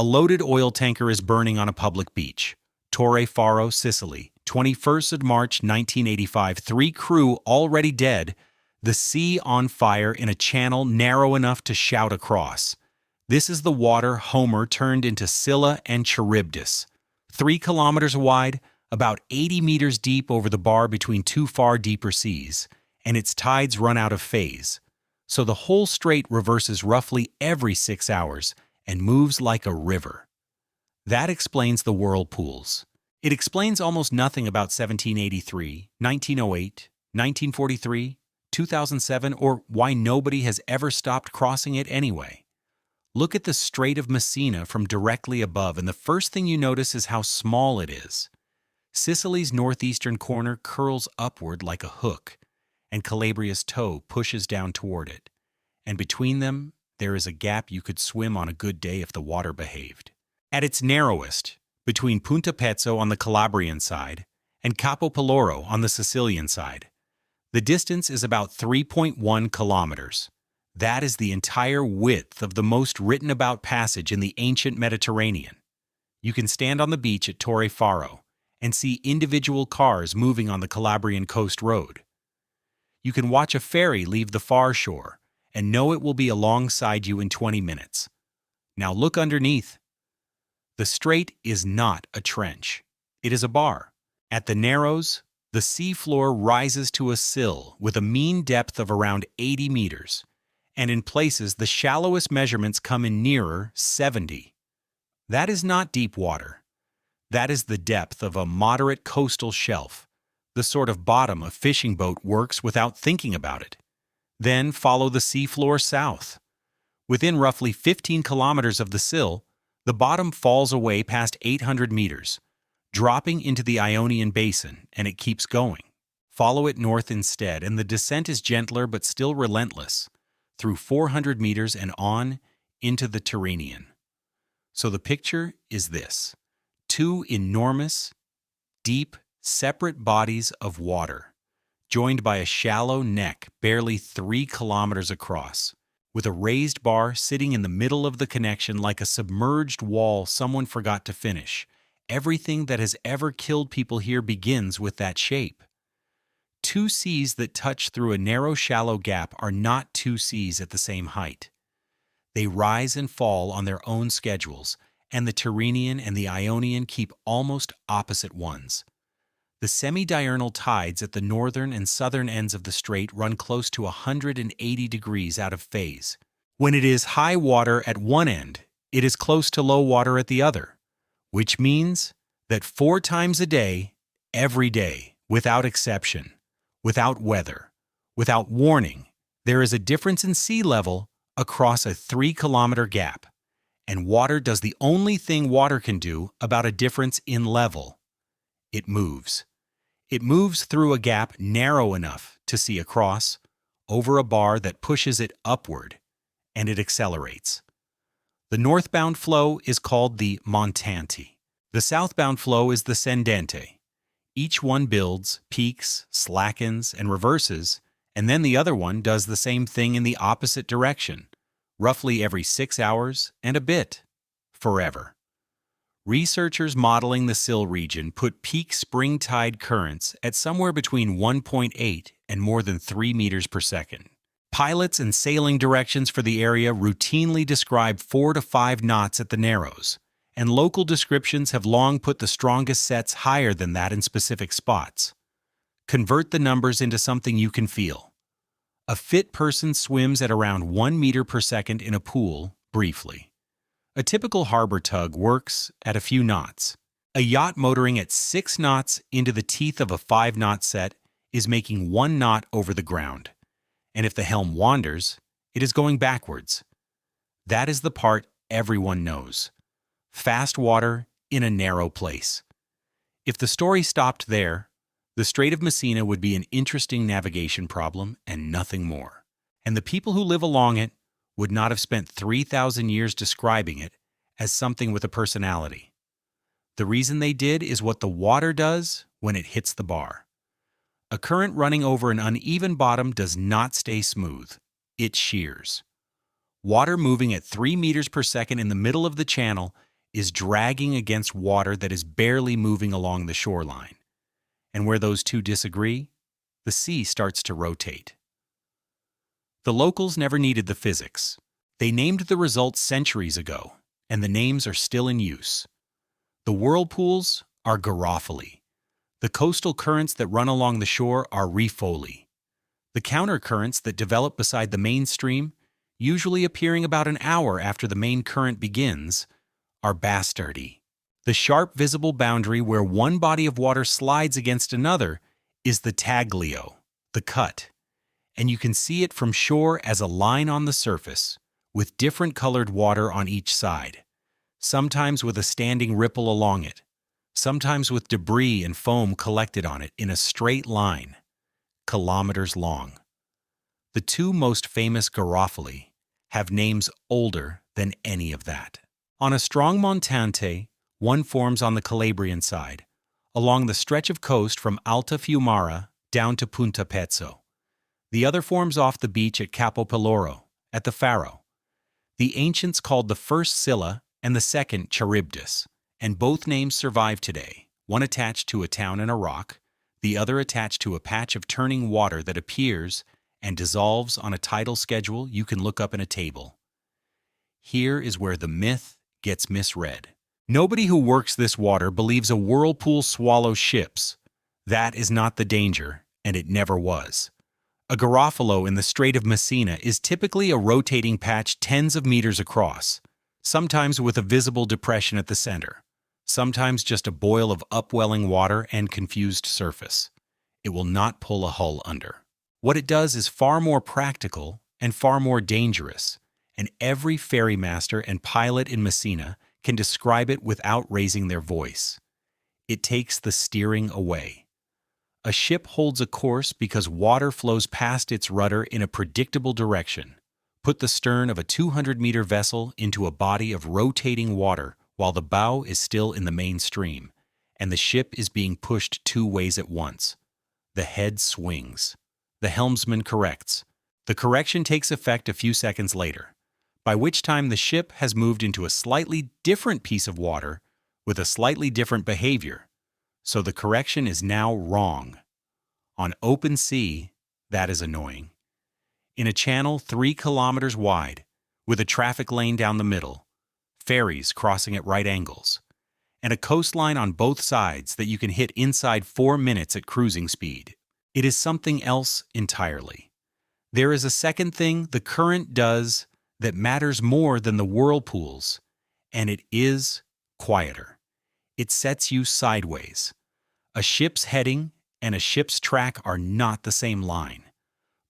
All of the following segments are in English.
A loaded oil tanker is burning on a public beach. Torre Faro, Sicily, 21st of March 1985. 3 crew already dead. The sea on fire in a channel narrow enough to shout across. This is the water Homer turned into Scylla and Charybdis. 3 kilometers wide, about 80 meters deep over the bar between 2 far deeper seas, and its tides run out of phase. So the whole strait reverses roughly every 6 hours and moves like a river. That explains the whirlpools. It explains almost nothing about 1783, 1908, 1943, 2007, or why nobody has ever stopped crossing it anyway. Look at the Strait of Messina from directly above, and the first thing you notice is how small it is. Sicily's northeastern corner curls upward like a hook, and Calabria's toe pushes down toward it. And between them, there is a gap you could swim on a good day if the water behaved. At its narrowest, between Punta Pezzo on the Calabrian side and Capo Peloro on the Sicilian side, the distance is about 3.1 kilometers. That is the entire width of the most written about passage in the ancient Mediterranean. You can stand on the beach at Torre Faro and see individual cars moving on the Calabrian coast road. You can watch a ferry leave the far shore and know it will be alongside you in 20 minutes. Now look underneath. The strait is not a trench. It is a bar. At the narrows, the seafloor rises to a sill with a mean depth of around 80 meters, and in places the shallowest measurements come in nearer 70. That is not deep water. That is the depth of a moderate coastal shelf, the sort of bottom a fishing boat works without thinking about it. Then follow the seafloor south. Within roughly 15 kilometers of the sill, the bottom falls away past 800 meters, dropping into the Ionian Basin, and it keeps going. Follow it north instead, and the descent is gentler but still relentless, through 400 meters and on into the Tyrrhenian. So the picture is this: 2 enormous, deep, separate bodies of water, joined by a shallow neck barely 3 kilometers across, with a raised bar sitting in the middle of the connection like a submerged wall someone forgot to finish. Everything that has ever killed people here begins with that shape. 2 seas that touch through a narrow, shallow gap are not 2 seas at the same height. They rise and fall on their own schedules, and the Tyrrhenian and the Ionian keep almost opposite ones. The semi-diurnal tides at the northern and southern ends of the strait run close to 180 degrees out of phase. When it is high water at one end, it is close to low water at the other, which means that 4 times a day, every day, without exception, without weather, without warning, there is a difference in sea level across a 3-kilometer gap, and water does the only thing water can do about a difference in level. It moves. It moves through a gap narrow enough to see across, over a bar that pushes it upward, and it accelerates. The northbound flow is called the montante. The southbound flow is the scendente. Each one builds, peaks, slackens, and reverses, and then the other one does the same thing in the opposite direction, roughly every 6 hours and a bit, forever. Researchers modeling the Sill region put peak spring tide currents at somewhere between 1.8 and more than 3 meters per second. Pilots and sailing directions for the area routinely describe 4 to 5 knots at the narrows, and local descriptions have long put the strongest sets higher than that in specific spots. Convert the numbers into something you can feel. A fit person swims at around 1 meter per second in a pool, briefly. A typical harbor tug works at a few knots. A yacht motoring at 6 knots into the teeth of a 5-knot set is making 1 knot over the ground. And if the helm wanders, it is going backwards. That is the part everyone knows. Fast water in a narrow place. If the story stopped there, the Strait of Messina would be an interesting navigation problem and nothing more. And the people who live along it would not have spent 3,000 years describing it as something with a personality. The reason they did is what the water does when it hits the bar. A current running over an uneven bottom does not stay smooth. It shears. Water moving at 3 meters per second in the middle of the channel is dragging against water that is barely moving along the shoreline. And where those two disagree, the sea starts to rotate. The locals never needed the physics. They named the results centuries ago, and the names are still in use. The whirlpools are Garofoli. The coastal currents that run along the shore are Rifoli. The countercurrents that develop beside the main stream, usually appearing about an hour after the main current begins, are Bastardi. The sharp visible boundary where one body of water slides against another is the Taglio, the cut, and you can see it from shore as a line on the surface, with different colored water on each side, sometimes with a standing ripple along it, sometimes with debris and foam collected on it in a straight line, kilometers long. The two most famous Garofoli have names older than any of that. On a strong montante, one forms on the Calabrian side, along the stretch of coast from Alta Fiumara down to Punta Pezzo. The other forms off the beach at Capo Peloro, at the Faro. The ancients called the first Scylla and the second Charybdis, and both names survive today, one attached to a town and a rock, the other attached to a patch of turning water that appears and dissolves on a tidal schedule you can look up in a table. Here is where the myth gets misread. Nobody who works this water believes a whirlpool swallows ships. That is not the danger, and it never was. A garofalo in the Strait of Messina is typically a rotating patch tens of meters across, sometimes with a visible depression at the center, sometimes just a boil of upwelling water and confused surface. It will not pull a hull under. What it does is far more practical and far more dangerous, and every ferrymaster and pilot in Messina can describe it without raising their voice. It takes the steering away. A ship holds a course because water flows past its rudder in a predictable direction. Put the stern of a 200-meter vessel into a body of rotating water while the bow is still in the main stream, and the ship is being pushed two ways at once. The head swings. The helmsman corrects. The correction takes effect a few seconds later, by which time the ship has moved into a slightly different piece of water with a slightly different behavior. So the correction is now wrong. On open sea, that is annoying. In a channel 3 kilometers wide, with a traffic lane down the middle, ferries crossing at right angles, and a coastline on both sides that you can hit inside 4 minutes at cruising speed, it is something else entirely. There is a second thing the current does that matters more than the whirlpools, and it is quieter. It sets you sideways. A ship's heading and a ship's track are not the same line.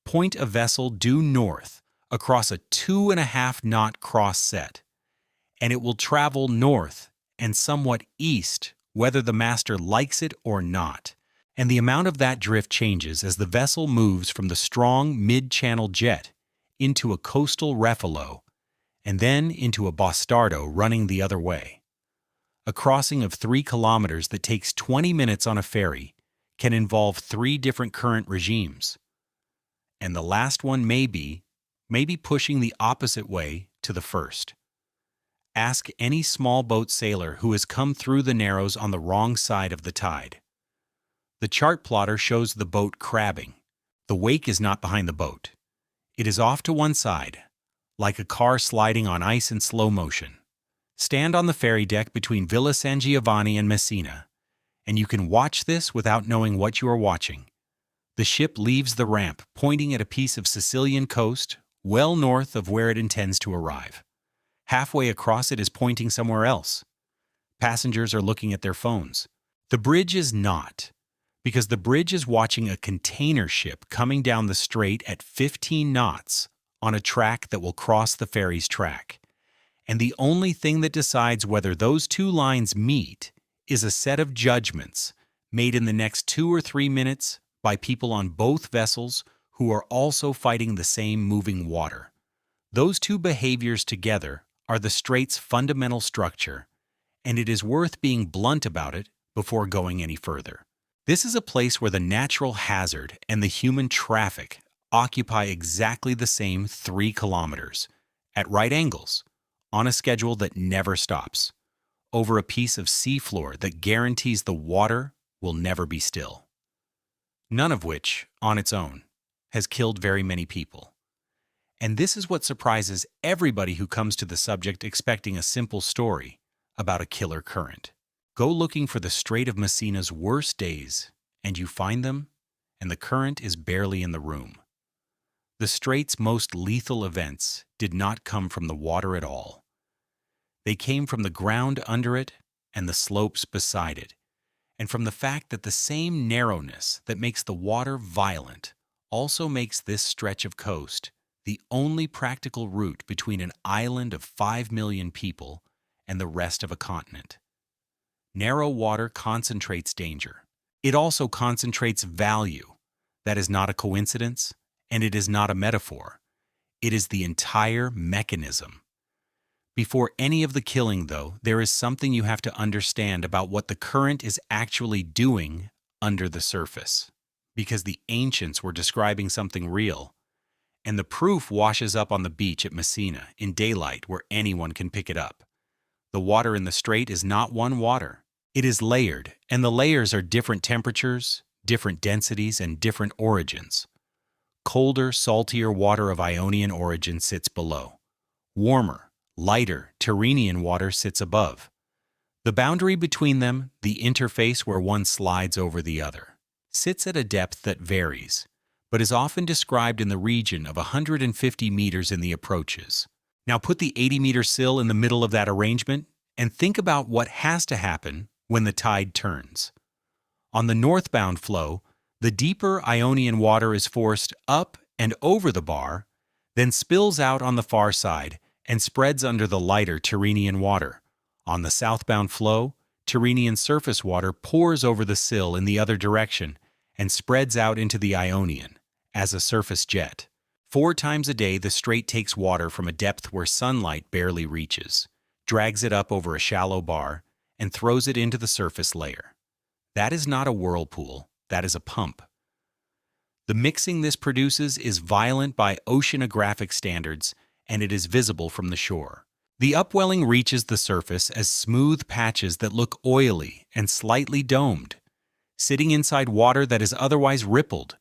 Point a vessel due north across a 2.5-knot cross set, and it will travel north and somewhat east whether the master likes it or not. And the amount of that drift changes as the vessel moves from the strong mid-channel jet into a coastal refalo, and then into a bastardo running the other way. A crossing of 3 kilometers that takes 20 minutes on a ferry can involve 3 different current regimes. And the last one may be pushing the opposite way to the first. Ask any small boat sailor who has come through the Narrows on the wrong side of the tide. The chart plotter shows the boat crabbing. The wake is not behind the boat. It is off to one side, like a car sliding on ice in slow motion. Stand on the ferry deck between Villa San Giovanni and Messina, and you can watch this without knowing what you are watching. The ship leaves the ramp, pointing at a piece of Sicilian coast, well north of where it intends to arrive. Halfway across it is pointing somewhere else. Passengers are looking at their phones. The bridge is not, because the bridge is watching a container ship coming down the strait at 15 knots on a track that will cross the ferry's track. And the only thing that decides whether those two lines meet is a set of judgments made in the next 2 or 3 minutes by people on both vessels who are also fighting the same moving water. Those two behaviors together are the strait's fundamental structure, and it is worth being blunt about it before going any further. This is a place where the natural hazard and the human traffic occupy exactly the same 3 kilometers, at right angles, on a schedule that never stops. over a piece of seafloor that guarantees the water will never be still. None of which, on its own, has killed very many people. And this is what surprises everybody who comes to the subject expecting a simple story about a killer current. Go looking for the Strait of Messina's worst days, and you find them, and the current is barely in the room. The strait's most lethal events did not come from the water at all. They came from the ground under it and the slopes beside it, and from the fact that the same narrowness that makes the water violent also makes this stretch of coast the only practical route between an island of 5 million people and the rest of a continent. Narrow water concentrates danger. It also concentrates value. That is not a coincidence, and it is not a metaphor. It is the entire mechanism. Before any of the killing, though, there is something you have to understand about what the current is actually doing under the surface. Because the ancients were describing something real, and the proof washes up on the beach at Messina in daylight where anyone can pick it up. The water in the strait is not one water. It is layered, and the layers are different temperatures, different densities, and different origins. Colder, saltier water of Ionian origin sits below. Warmer, lighter, Tyrrhenian water sits above. The boundary between them, the interface where one slides over the other, sits at a depth that varies, but is often described in the region of 150 meters in the approaches. Now put the 80-meter sill in the middle of that arrangement and think about what has to happen when the tide turns. On the northbound flow, the deeper Ionian water is forced up and over the bar, then spills out on the far side and spreads under the lighter Tyrrhenian water. On the southbound flow, Tyrrhenian surface water pours over the sill in the other direction and spreads out into the Ionian as a surface jet. 4 times a day, the strait takes water from a depth where sunlight barely reaches, drags it up over a shallow bar, and throws it into the surface layer. That is not a whirlpool, that is a pump. The mixing this produces is violent by oceanographic standards, and it is visible from the shore. The upwelling reaches the surface as smooth patches that look oily and slightly domed, sitting inside water that is otherwise rippled.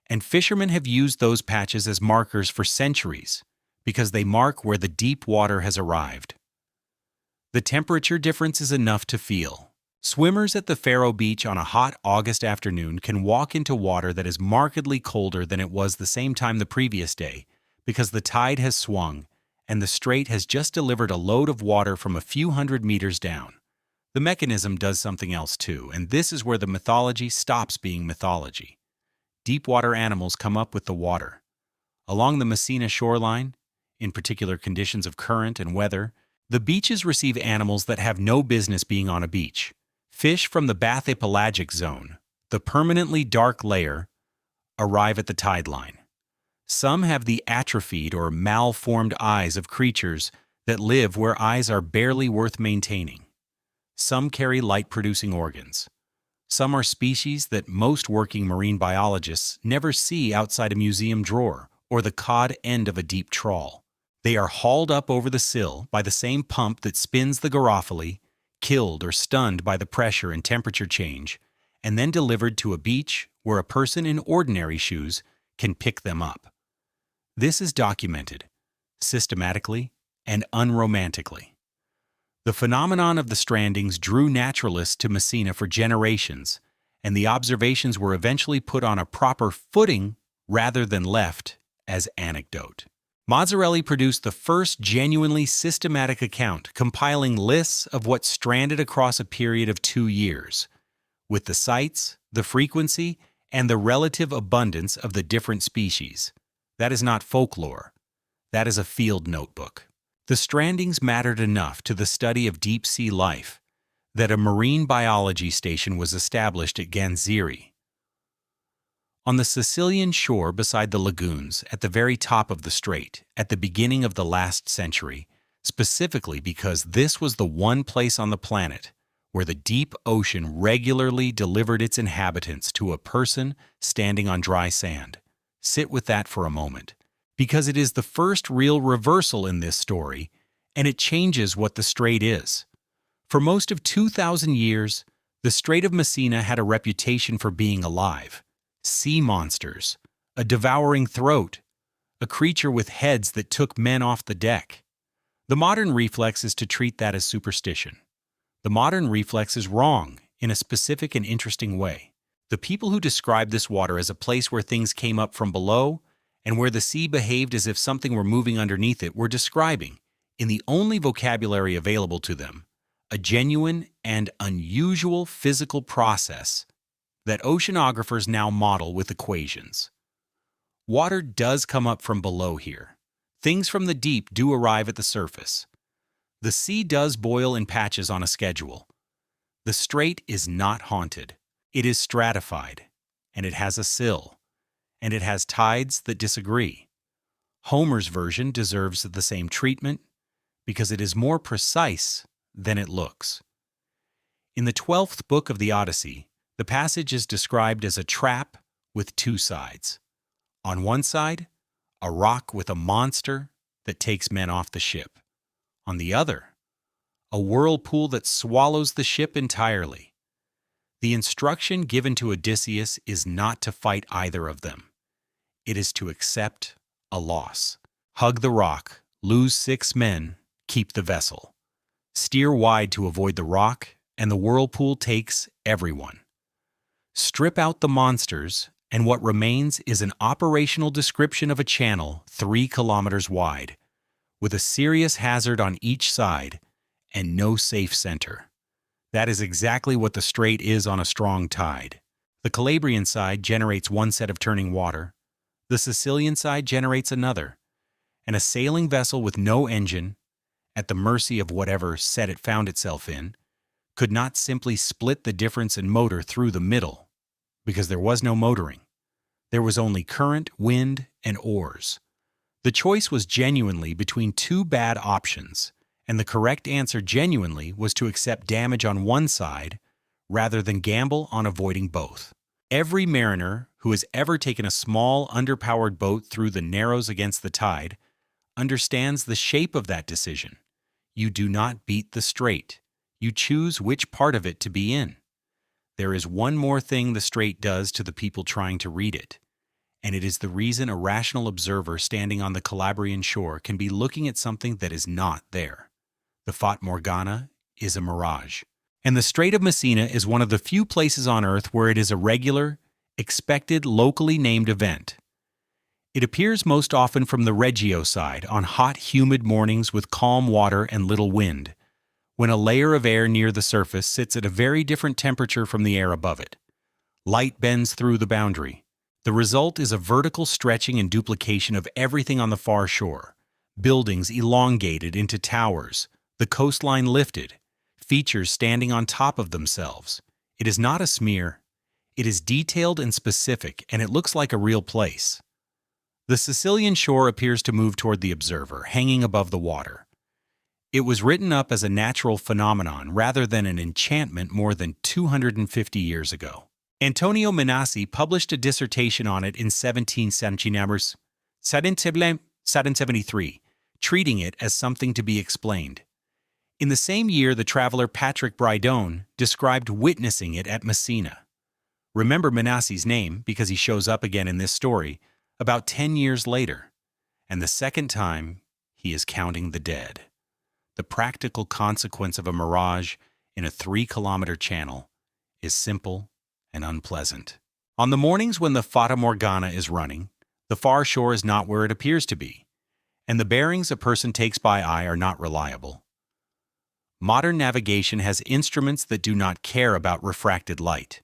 And fishermen have used those patches as markers for centuries because they mark where the deep water has arrived. The temperature difference is enough to feel. Swimmers at the Faro Beach on a hot August afternoon can walk into water that is markedly colder than it was the same time the previous day because the tide has swung and the strait has just delivered a load of water from a few hundred meters down. The mechanism does something else too, and this is where the mythology stops being mythology. Deep-water animals come up with the water. Along the Messina shoreline, in particular conditions of current and weather, the beaches receive animals that have no business being on a beach. Fish from the bathypelagic zone, the permanently dark layer, arrive at the tide line. Some have the atrophied or malformed eyes of creatures that live where eyes are barely worth maintaining. Some carry light-producing organs. Some are species that most working marine biologists never see outside a museum drawer or the cod end of a deep trawl. They are hauled up over the sill by the same pump that spins the Garofoli, killed or stunned by the pressure and temperature change, and then delivered to a beach where a person in ordinary shoes can pick them up. This is documented, systematically and unromantically. The phenomenon of the strandings drew naturalists to Messina for generations, and the observations were eventually put on a proper footing rather than left as anecdote. Mazzarelli produced the first genuinely systematic account, compiling lists of what stranded across a period of 2 years, with the sites, the frequency, and the relative abundance of the different species. That is not folklore. That is a field notebook. The strandings mattered enough to the study of deep-sea life that a marine biology station was established at Ganziri. On the Sicilian shore beside the lagoons, at the very top of the strait, at the beginning of the last century, specifically because this was the one place on the planet where the deep ocean regularly delivered its inhabitants to a person standing on dry sand. Sit with that for a moment, because it is the first real reversal in this story, and it changes what the strait is. For most of 2,000 years, the Strait of Messina had a reputation for being alive. Sea monsters, a devouring throat, a creature with heads that took men off the deck. The modern reflex is to treat that as superstition. The modern reflex is wrong in a specific and interesting way. The people who describe this water as a place where things came up from below and where the sea behaved as if something were moving underneath it were describing, in the only vocabulary available to them, a genuine and unusual physical process that oceanographers now model with equations. Water does come up from below here. Things from the deep do arrive at the surface. The sea does boil in patches on a schedule. The strait is not haunted. It is stratified, and it has a sill, and it has tides that disagree. Homer's version deserves the same treatment because it is more precise than it looks. In the 12th book of the Odyssey, the passage is described as a trap with two sides. On one side, a rock with a monster that takes men off the ship. On the other, a whirlpool that swallows the ship entirely. The instruction given to Odysseus is not to fight either of them. It is to accept a loss. Hug the rock, lose 6 men, keep the vessel. Steer wide to avoid the rock, and the whirlpool takes everyone. Strip out the monsters, and what remains is an operational description of a channel 3 kilometers wide, with a serious hazard on each side and no safe center. That is exactly what the strait is on a strong tide. The Calabrian side generates one set of turning water, the Sicilian side generates another, and a sailing vessel with no engine, at the mercy of whatever set it found itself in, could not simply split the difference in motor through the middle, because there was no motoring. There was only current, wind, and oars. The choice was genuinely between 2 bad options, and the correct answer genuinely was to accept damage on one side rather than gamble on avoiding both. Every mariner who has ever taken a small, underpowered boat through the narrows against the tide understands the shape of that decision. You do not beat the strait. You choose which part of it to be in. There is one more thing the strait does to the people trying to read it, and it is the reason a rational observer standing on the Calabrian shore can be looking at something that is not there. The Fata Morgana is a mirage, and the Strait of Messina is one of the few places on Earth where it is a regular, expected, locally named event. It appears most often from the Reggio side on hot, humid mornings with calm water and little wind, when a layer of air near the surface sits at a very different temperature from the air above it. Light bends through the boundary. The result is a vertical stretching and duplication of everything on the far shore. Buildings elongated into towers, the coastline lifted, features standing on top of themselves. It is not a smear. It is detailed and specific, and it looks like a real place. The Sicilian shore appears to move toward the observer, hanging above the water. It was written up as a natural phenomenon rather than an enchantment more than 250 years ago. Antonio Minassi published a dissertation on it in 1773, treating it as something to be explained. In the same year, the traveler Patrick Brydone described witnessing it at Messina. Remember Minassi's name because he shows up again in this story about 10 years later, and the second time he is counting the dead. The practical consequence of a mirage in a 3-kilometer channel is simple and unpleasant. On the mornings when the Fata Morgana is running, the far shore is not where it appears to be, and the bearings a person takes by eye are not reliable. Modern navigation has instruments that do not care about refracted light.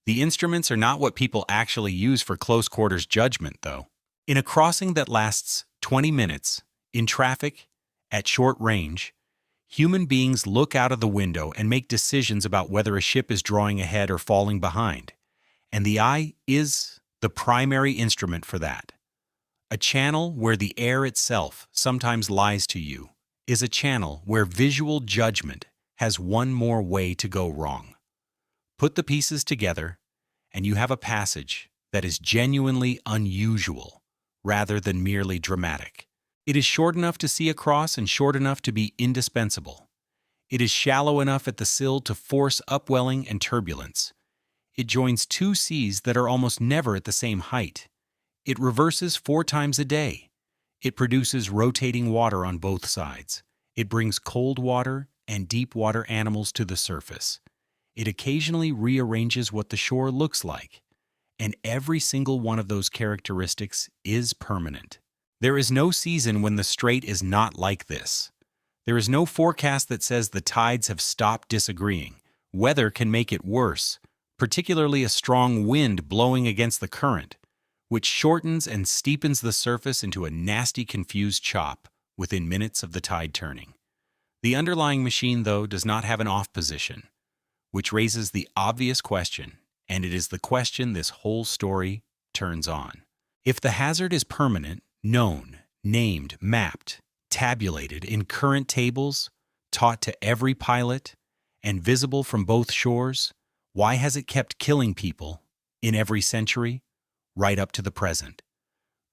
The instruments are not what people actually use for close-quarters judgment, though. In a crossing that lasts 20 minutes, in traffic, at short range, human beings look out of the window and make decisions about whether a ship is drawing ahead or falling behind, and the eye is the primary instrument for that. A channel where the air itself sometimes lies to you is a channel where visual judgment has one more way to go wrong. Put the pieces together, and you have a passage that is genuinely unusual rather than merely dramatic. It is short enough to see across and short enough to be indispensable. It is shallow enough at the sill to force upwelling and turbulence. It joins two seas that are almost never at the same height. It reverses 4 times a day. It produces rotating water on both sides. It brings cold water and deep water animals to the surface. It occasionally rearranges what the shore looks like. And every single one of those characteristics is permanent. There is no season when the strait is not like this. There is no forecast that says the tides have stopped disagreeing. Weather can make it worse, particularly a strong wind blowing against the current, which shortens and steepens the surface into a nasty, confused chop within minutes of the tide turning. The underlying machine, though, does not have an off position, which raises the obvious question, and it is the question this whole story turns on. If the hazard is permanent, known, named, mapped, tabulated in current tables, taught to every pilot, and visible from both shores, why has it kept killing people in every century, right up to the present?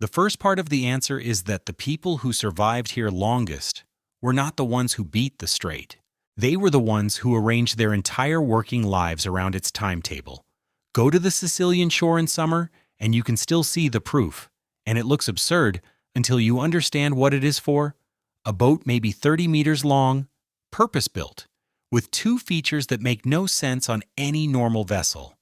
The first part of the answer is that the people who survived here longest were not the ones who beat the strait. They were the ones who arranged their entire working lives around its timetable. Go to the Sicilian shore in summer, and you can still see the proof, and it looks absurd until you understand what it is for. A boat may be 30 meters long, purpose-built, with 2 features that make no sense on any normal vessel.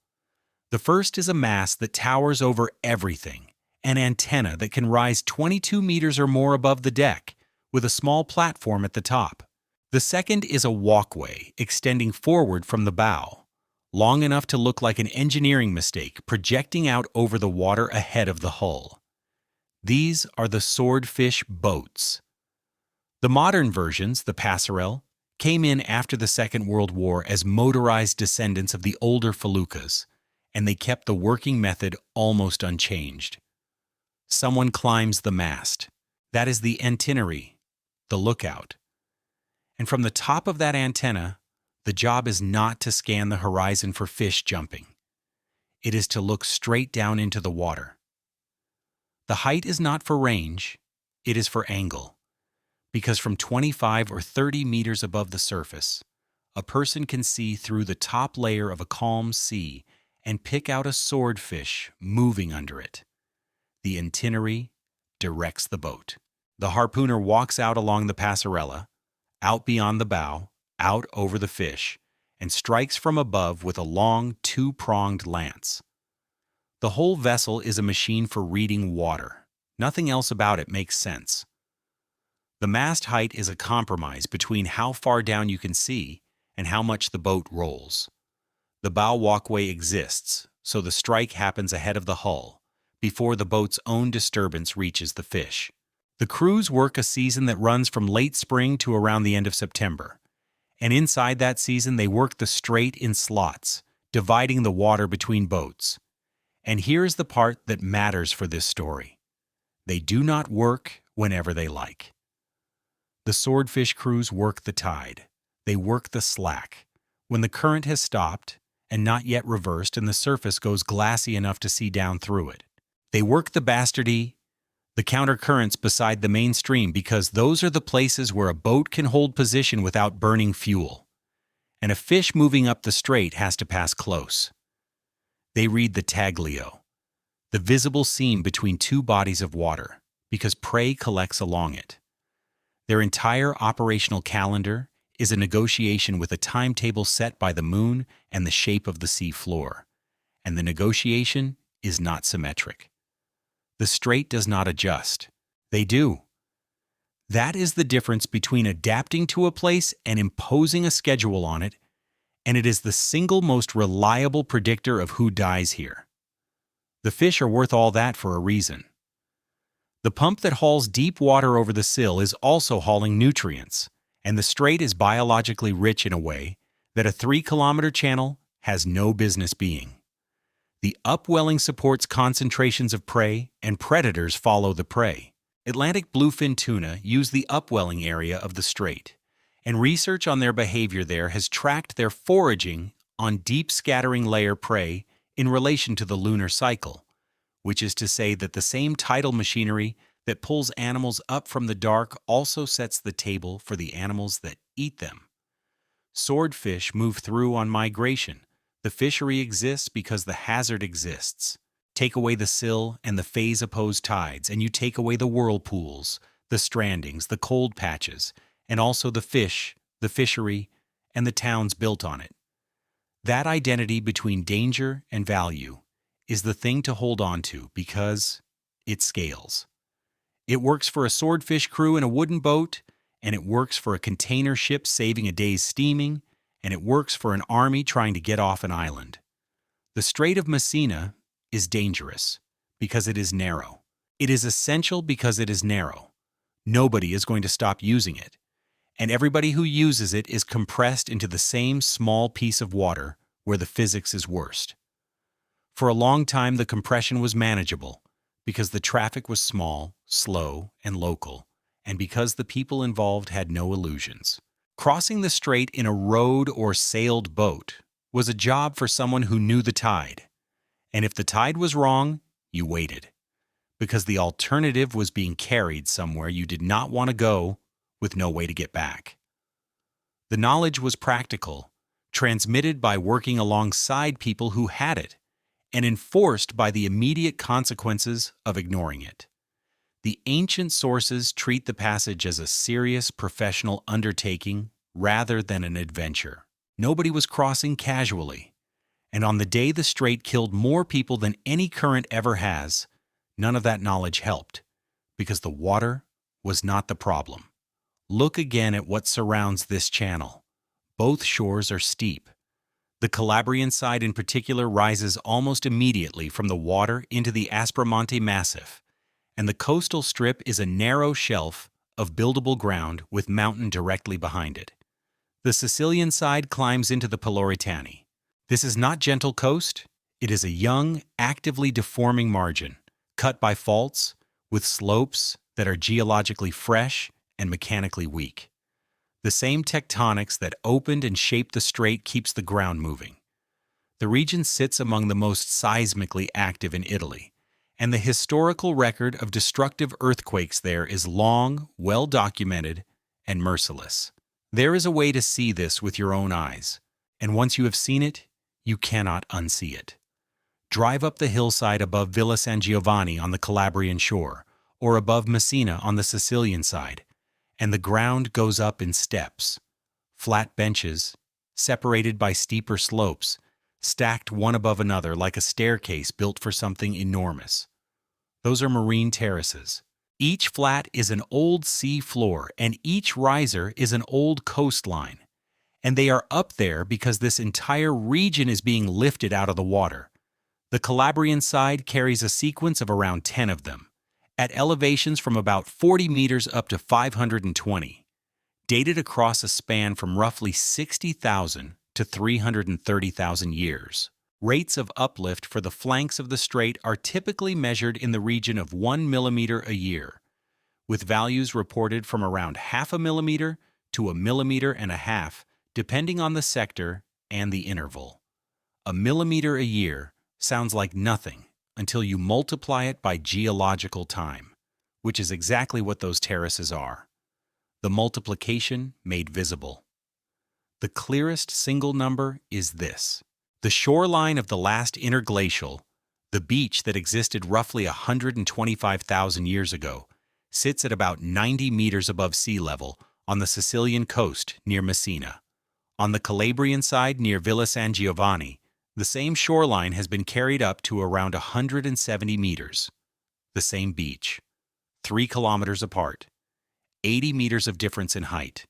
The first is a mast that towers over everything, an antenna that can rise 22 meters or more above the deck, with a small platform at the top. The second is a walkway extending forward from the bow, long enough to look like an engineering mistake projecting out over the water ahead of the hull. These are the swordfish boats. The modern versions, the passerelle, came in after the Second World War as motorized descendants of the older feluccas, and they kept the working method almost unchanged. Someone climbs the mast. That is the antennary, the lookout. And from the top of that antenna, the job is not to scan the horizon for fish jumping. It is to look straight down into the water. The height is not for range, it is for angle. Because from 25 or 30 meters above the surface, a person can see through the top layer of a calm sea and pick out a swordfish moving under it. The antennary directs the boat. The harpooner walks out along the passerella, out beyond the bow, out over the fish, and strikes from above with a long 2-pronged lance. The whole vessel is a machine for reading water. Nothing else about it makes sense. The mast height is a compromise between how far down you can see and how much the boat rolls. The bow walkway exists, so the strike happens ahead of the hull, before the boat's own disturbance reaches the fish. The crews work a season that runs from late spring to around the end of September, and inside that season they work the strait in slots, dividing the water between boats. And here's the part that matters for this story. They do not work whenever they like. The swordfish crews work the tide. They work the slack. When the current has stopped, and not yet reversed, and the surface goes glassy enough to see down through it. They work the bastardy, the countercurrents beside the main stream, because those are the places where a boat can hold position without burning fuel. And a fish moving up the strait has to pass close. They read the taglio, the visible seam between 2 bodies of water, because prey collects along it. Their entire operational calendar is a negotiation with a timetable set by the moon and the shape of the sea floor, and the negotiation is not symmetric. The strait does not adjust. They do. That is the difference between adapting to a place and imposing a schedule on it, and it is the single most reliable predictor of who dies here. The fish are worth all that for a reason. The pump that hauls deep water over the sill is also hauling nutrients, and the strait is biologically rich in a way that a 3-kilometer channel has no business being. The upwelling supports concentrations of prey, and predators follow the prey. Atlantic bluefin tuna use the upwelling area of the strait, and research on their behavior there has tracked their foraging on deep scattering layer prey in relation to the lunar cycle, which is to say that the same tidal machinery that pulls animals up from the dark also sets the table for the animals that eat them. Swordfish move through on migration. The fishery exists because the hazard exists. Take away the sill and the phase-opposed tides, and you take away the whirlpools, the strandings, the cold patches, and also the fish, the fishery, and the towns built on it. That identity between danger and value is the thing to hold on to because it scales. It works for a swordfish crew in a wooden boat, and it works for a container ship saving a day's steaming, and it works for an army trying to get off an island. The Strait of Messina is dangerous because it is narrow. It is essential because it is narrow. Nobody is going to stop using it, and everybody who uses it is compressed into the same small piece of water where the physics is worst. For a long time, the compression was manageable because the traffic was small, slow, and local, and because the people involved had no illusions. Crossing the strait in a rowed or sailed boat was a job for someone who knew the tide. And if the tide was wrong, you waited, because the alternative was being carried somewhere you did not want to go with no way to get back. The knowledge was practical, transmitted by working alongside people who had it, and enforced by the immediate consequences of ignoring it. The ancient sources treat the passage as a serious professional undertaking rather than an adventure. Nobody was crossing casually, and on the day the strait killed more people than any current ever has, none of that knowledge helped, because the water was not the problem. Look again at what surrounds this channel. Both shores are steep. The Calabrian side in particular rises almost immediately from the water into the Aspromonte Massif, and the coastal strip is a narrow shelf of buildable ground with mountain directly behind it. The Sicilian side climbs into the Peloritani. This is not gentle coast, it is a young, actively deforming margin, cut by faults, with slopes that are geologically fresh and mechanically weak. The same tectonics that opened and shaped the strait keeps the ground moving. The region sits among the most seismically active in Italy, and the historical record of destructive earthquakes there is long, well-documented, and merciless. There is a way to see this with your own eyes, and once you have seen it, you cannot unsee it. Drive up the hillside above Villa San Giovanni on the Calabrian shore, or above Messina on the Sicilian side, and the ground goes up in steps. Flat benches, separated by steeper slopes, stacked one above another like a staircase built for something enormous. Those are marine terraces. Each flat is an old sea floor, and each riser is an old coastline. And they are up there because this entire region is being lifted out of the water. The Calabrian side carries a sequence of around 10 of them, at elevations from about 40 meters up to 520, dated across a span from roughly 60,000 to 330,000 years. Rates of uplift for the flanks of the strait are typically measured in the region of 1 millimeter a year, with values reported from around 0.5 millimeter to 1.5 millimeters, depending on the sector and the interval. 1 millimeter a year sounds like nothing until you multiply it by geological time, which is exactly what those terraces are. The multiplication made visible. The clearest single number is this. The shoreline of the last interglacial, the beach that existed roughly 125,000 years ago, sits at about 90 meters above sea level on the Sicilian coast near Messina. On the Calabrian side near Villa San Giovanni, the same shoreline has been carried up to around 170 meters. The same beach, 3 kilometers apart, 80 meters of difference in height.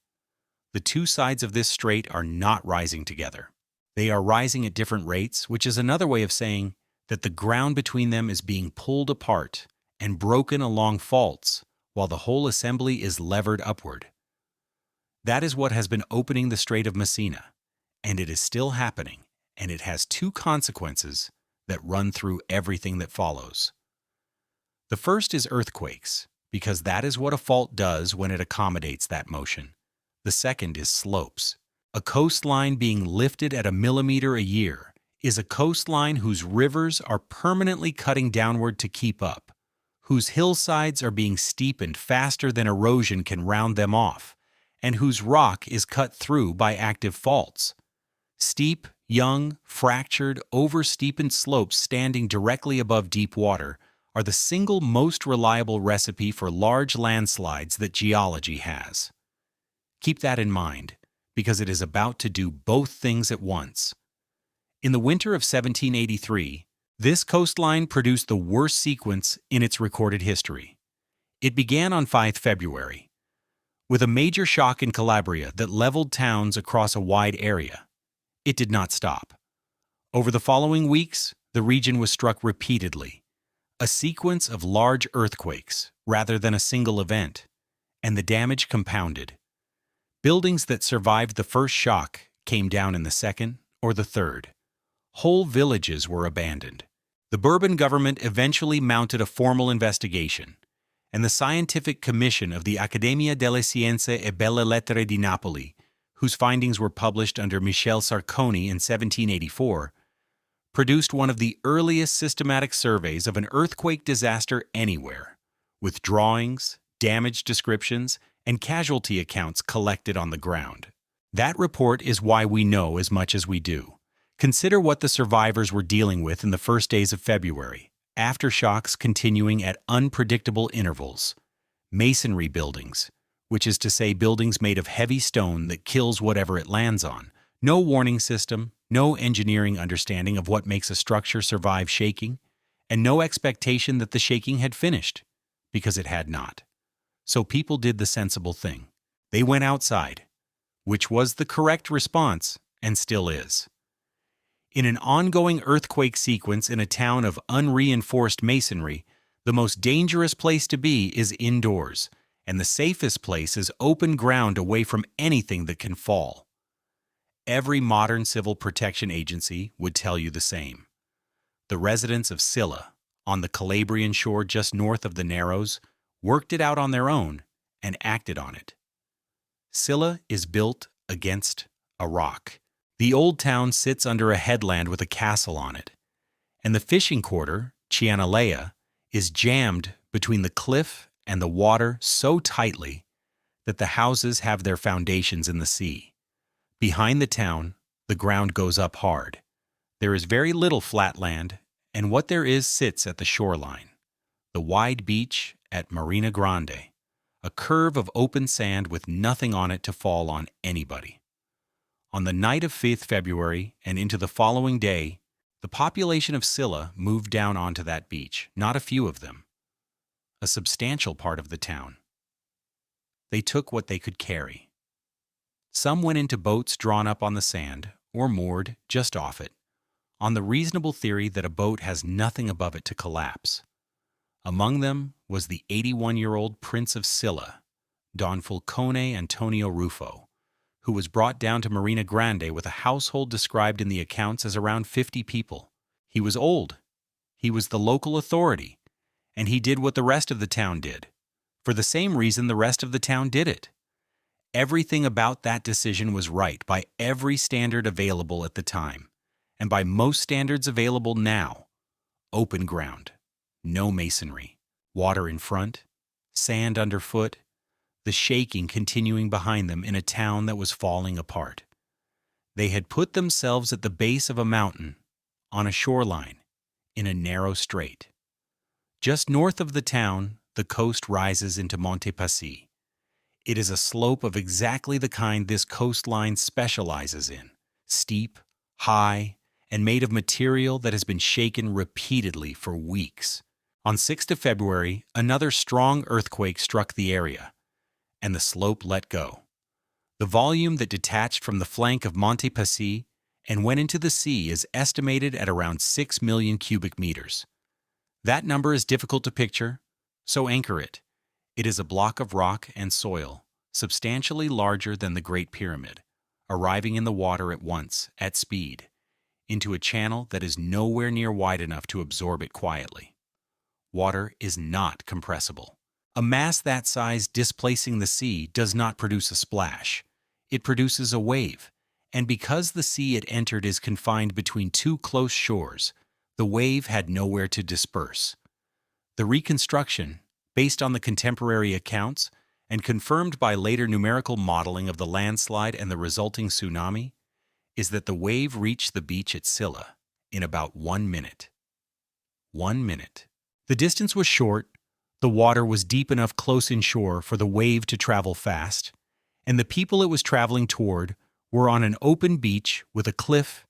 The two sides of this strait are not rising together. They are rising at different rates, which is another way of saying that the ground between them is being pulled apart and broken along faults, while the whole assembly is levered upward. That is what has been opening the Strait of Messina, and it is still happening, and it has two consequences that run through everything that follows. The first is earthquakes, because that is what a fault does when it accommodates that motion. The second is slopes. A coastline being lifted at 1 millimeter a year is a coastline whose rivers are permanently cutting downward to keep up, whose hillsides are being steepened faster than erosion can round them off, and whose rock is cut through by active faults. Steep, young, fractured, over-steepened slopes standing directly above deep water are the single most reliable recipe for large landslides that geology has. Keep that in mind, because it is about to do both things at once. In the winter of 1783, this coastline produced the worst sequence in its recorded history. It began on 5 February, with a major shock in Calabria that leveled towns across a wide area. It did not stop. Over the following weeks, the region was struck repeatedly, a sequence of large earthquakes rather than a single event, and the damage compounded. Buildings that survived the first shock came down in the second or the third. Whole villages were abandoned. The Bourbon government eventually mounted a formal investigation, and the Scientific Commission of the Accademia delle Scienze e Belle Lettere di Napoli, whose findings were published under Michel Sarconi in 1784, produced one of the earliest systematic surveys of an earthquake disaster anywhere, with drawings, damage descriptions, and casualty accounts collected on the ground. That report is why we know as much as we do. Consider what the survivors were dealing with in the first days of February, aftershocks continuing at unpredictable intervals. Masonry buildings, which is to say buildings made of heavy stone that kills whatever it lands on. No warning system, no engineering understanding of what makes a structure survive shaking, and no expectation that the shaking had finished, because it had not. So people did the sensible thing. They went outside, which was the correct response and still is. In an ongoing earthquake sequence in a town of unreinforced masonry, the most dangerous place to be is indoors, and the safest place is open ground away from anything that can fall. Every modern civil protection agency would tell you the same. The residents of Silla, on the Calabrian shore just north of the Narrows, worked it out on their own and acted on it. Silla is built against a rock. The old town sits under a headland with a castle on it, and the fishing quarter, Cianalea, is jammed between the cliff and the water so tightly that the houses have their foundations in the sea. Behind the town, the ground goes up hard. There is very little flat land, and what there is sits at the shoreline. The wide beach at Marina Grande, a curve of open sand with nothing on it to fall on anybody. On the night of 5th February and into the following day, the population of Silla moved down onto that beach, not a few of them, a substantial part of the town. They took what they could carry. Some went into boats drawn up on the sand, or moored just off it, on the reasonable theory that a boat has nothing above it to collapse. Among them was the 81-year-old Prince of Silla, Don Fulcone Antonio Rufo, who was brought down to Marina Grande with a household described in the accounts as around 50 people. He was old. He was the local authority, and he did what the rest of the town did, for the same reason the rest of the town did it. Everything about that decision was right by every standard available at the time, and by most standards available now. Open ground, no masonry, water in front, sand underfoot, the shaking continuing behind them in a town that was falling apart. They had put themselves at the base of a mountain, on a shoreline, in a narrow strait. Just north of the town, the coast rises into Monte Passi. It is a slope of exactly the kind this coastline specializes in, steep, high, and made of material that has been shaken repeatedly for weeks. On 6th of February, another strong earthquake struck the area, and the slope let go. The volume that detached from the flank of Monte Passi and went into the sea is estimated at around 6 million cubic meters. That number is difficult to picture, so anchor it. It is a block of rock and soil, substantially larger than the Great Pyramid, arriving in the water at once, at speed, into a channel that is nowhere near wide enough to absorb it quietly. Water is not compressible. A mass that size displacing the sea does not produce a splash. It produces a wave, and because the sea it entered is confined between two close shores, the wave had nowhere to disperse. The reconstruction, based on the contemporary accounts, and confirmed by later numerical modeling of the landslide and the resulting tsunami, is that the wave reached the beach at Silla in about 1 minute. 1 minute. The distance was short, the water was deep enough close inshore for the wave to travel fast, and the people it was traveling toward were on an open beach with a cliff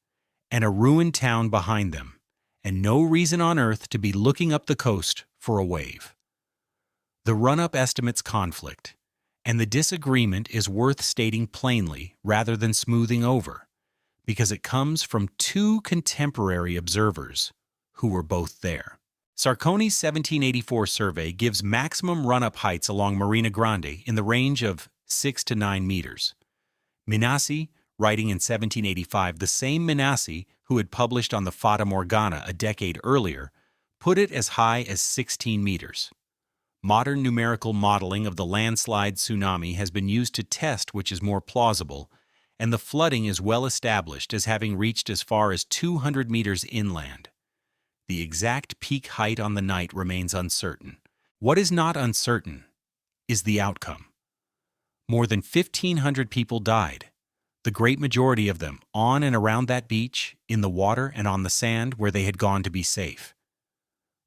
and a ruined town behind them, and no reason on earth to be looking up the coast for a wave. The run-up estimates conflict, and the disagreement is worth stating plainly rather than smoothing over, because it comes from two contemporary observers who were both there. Sarconi's 1784 survey gives maximum run-up heights along Marina Grande in the range of 6 to 9 meters. Minassi, writing in 1785, the same Minassi who had published on the Fata Morgana a decade earlier, put it as high as 16 meters. Modern numerical modeling of the landslide tsunami has been used to test which is more plausible, and the flooding is well established as having reached as far as 200 meters inland. The exact peak height on the night remains uncertain. What is not uncertain is the outcome. More than 1,500 people died, the great majority of them on and around that beach, in the water and on the sand where they had gone to be safe.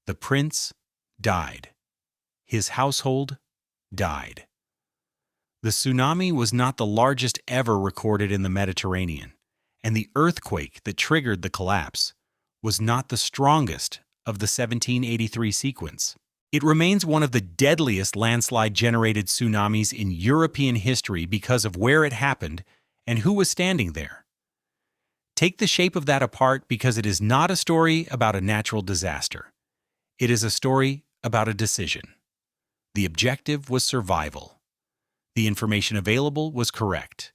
The prince died. His household died. The tsunami was not the largest ever recorded in the Mediterranean, and the earthquake that triggered the collapse was not the strongest of the 1783 sequence. It remains one of the deadliest landslide-generated tsunamis in European history because of where it happened and who was standing there. Take the shape of that apart because it is not a story about a natural disaster. It is a story about a decision. The objective was survival. The information available was correct.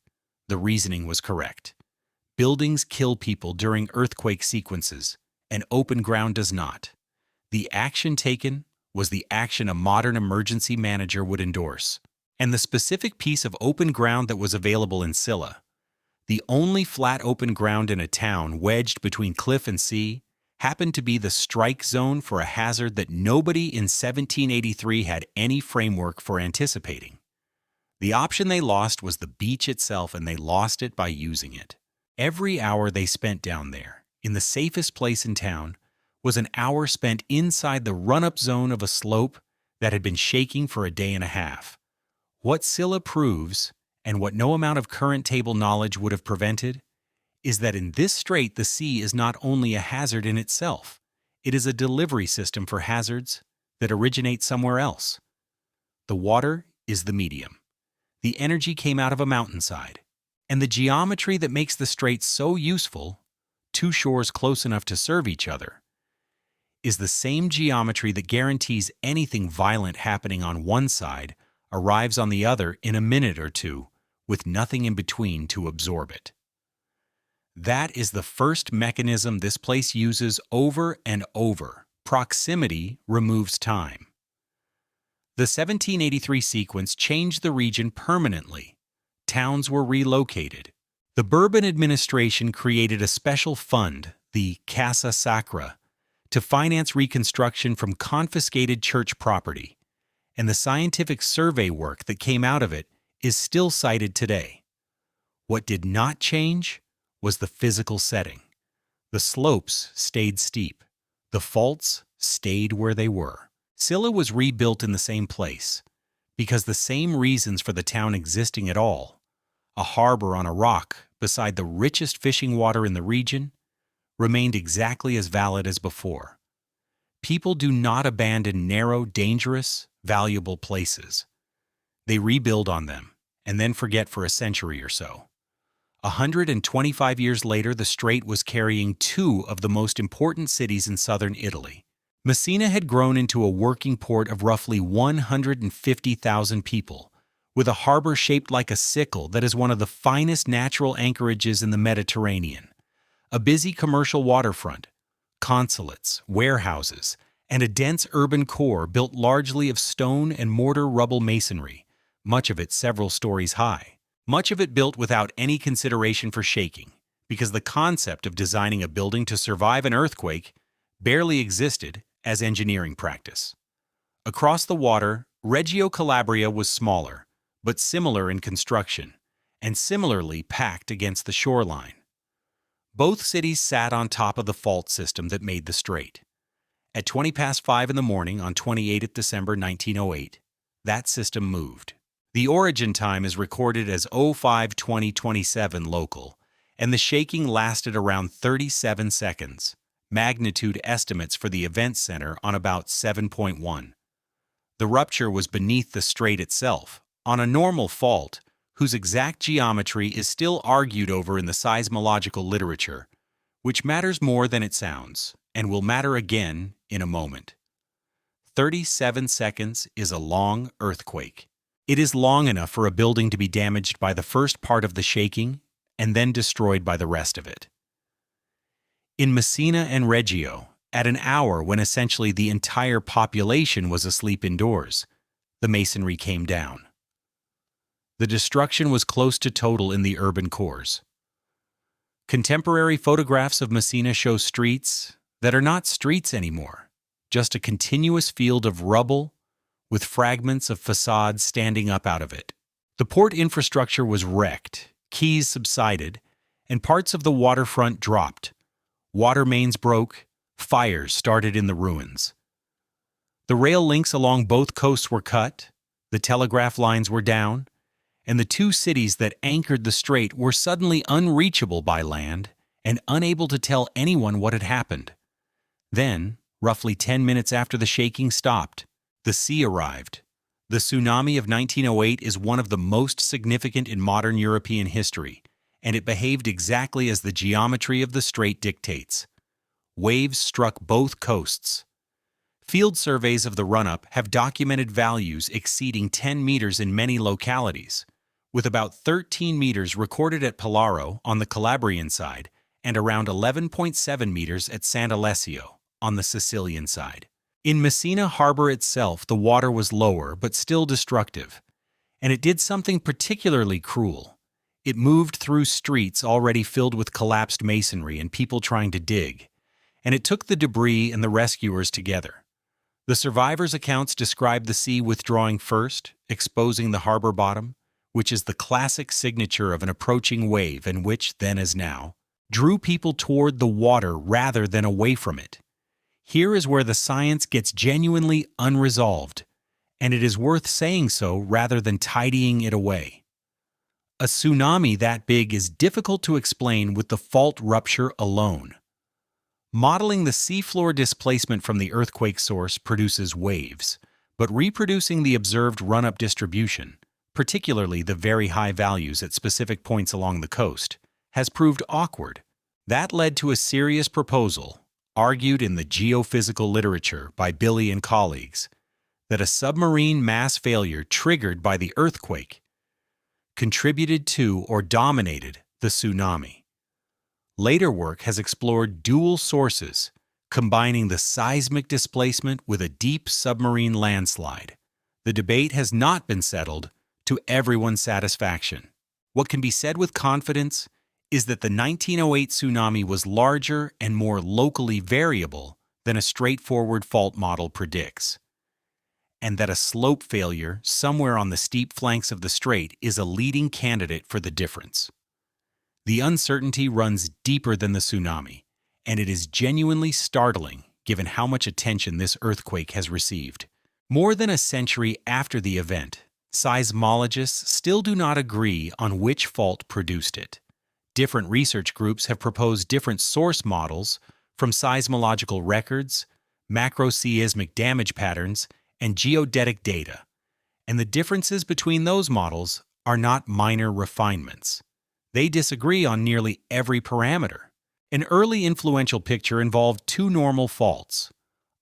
The reasoning was correct. Buildings kill people during earthquake sequences, and open ground does not. The action taken was the action a modern emergency manager would endorse. And the specific piece of open ground that was available in Silla, the only flat open ground in a town wedged between cliff and sea, happened to be the strike zone for a hazard that nobody in 1783 had any framework for anticipating. The option they lost was the beach itself, and they lost it by using it. Every hour they spent down there, in the safest place in town, was an hour spent inside the run-up zone of a slope that had been shaking for a day and a half. What Silla proves, and what no amount of current table knowledge would have prevented, is that in this strait the sea is not only a hazard in itself, it is a delivery system for hazards that originate somewhere else. The water is the medium. The energy came out of a mountainside, and the geometry that makes the strait so useful, two shores close enough to serve each other, is the same geometry that guarantees anything violent happening on one side arrives on the other in a minute or two, with nothing in between to absorb it. That is the first mechanism this place uses over and over. Proximity removes time. The 1783 sequence changed the region permanently. Towns were relocated. The Bourbon administration created a special fund, the Casa Sacra, to finance reconstruction from confiscated church property, and the scientific survey work that came out of it is still cited today. What did not change was the physical setting. The slopes stayed steep. The faults stayed where they were. Silla was rebuilt in the same place, because the same reasons for the town existing at all, a harbor on a rock beside the richest fishing water in the region, remained exactly as valid as before. People do not abandon narrow, dangerous, valuable places. They rebuild on them, and then forget for a century or so. 125 years later, the strait was carrying two of the most important cities in southern Italy. Messina had grown into a working port of roughly 150,000 people, with a harbor shaped like a sickle that is one of the finest natural anchorages in the Mediterranean. A busy commercial waterfront, consulates, warehouses, and a dense urban core built largely of stone and mortar rubble masonry, much of it several stories high. Much of it built without any consideration for shaking, because the concept of designing a building to survive an earthquake barely existed as engineering practice. Across the water, Reggio Calabria was smaller, but similar in construction, and similarly packed against the shoreline. Both cities sat on top of the fault system that made the strait. At 20 past 5 in the morning on 28 December 1908, that system moved. The origin time is recorded as 05:20:27 local, and the shaking lasted around 37 seconds. Magnitude estimates for the event center on about 7.1. The rupture was beneath the strait itself, on a normal fault, whose exact geometry is still argued over in the seismological literature, which matters more than it sounds, and will matter again in a moment. 37 seconds is a long earthquake. It is long enough for a building to be damaged by the first part of the shaking and then destroyed by the rest of it. In Messina and Reggio, at an hour when essentially the entire population was asleep indoors, the masonry came down. The destruction was close to total in the urban cores. Contemporary photographs of Messina show streets that are not streets anymore, just a continuous field of rubble with fragments of facades standing up out of it. The port infrastructure was wrecked, quays subsided, and parts of the waterfront dropped. Water mains broke, fires started in the ruins. The rail links along both coasts were cut, the telegraph lines were down, and the two cities that anchored the strait were suddenly unreachable by land and unable to tell anyone what had happened. Then, roughly 10 minutes after the shaking stopped, the sea arrived. The tsunami of 1908 is one of the most significant in modern European history, and it behaved exactly as the geometry of the strait dictates. Waves struck both coasts. Field surveys of the run-up have documented values exceeding 10 meters in many localities, with about 13 meters recorded at Palaro on the Calabrian side and around 11.7 meters at Sant'Alessio on the Sicilian side. In Messina harbor itself, the water was lower but still destructive, and it did something particularly cruel. It moved through streets already filled with collapsed masonry and people trying to dig, and it took the debris and the rescuers together. The survivors' accounts describe the sea withdrawing first, exposing the harbor bottom, which is the classic signature of an approaching wave and which, then as now, drew people toward the water rather than away from it. Here is where the science gets genuinely unresolved, and it is worth saying so rather than tidying it away. A tsunami that big is difficult to explain with the fault rupture alone. Modeling the seafloor displacement from the earthquake source produces waves, but reproducing the observed run-up distribution, particularly the very high values at specific points along the coast, has proved awkward. That led to a serious proposal, argued in the geophysical literature by Billy and colleagues, that a submarine mass failure triggered by the earthquake contributed to or dominated the tsunami. Later work has explored dual sources, combining the seismic displacement with a deep submarine landslide. The debate has not been settled to everyone's satisfaction. What can be said with confidence is that the 1908 tsunami was larger and more locally variable than a straightforward fault model predicts, and that a slope failure somewhere on the steep flanks of the strait is a leading candidate for the difference. The uncertainty runs deeper than the tsunami, and it is genuinely startling given how much attention this earthquake has received. More than a century after the event, seismologists still do not agree on which fault produced it. Different research groups have proposed different source models from seismological records, macroseismic damage patterns, and geodetic data, and the differences between those models are not minor refinements. They disagree on nearly every parameter. An early influential picture involved two normal faults,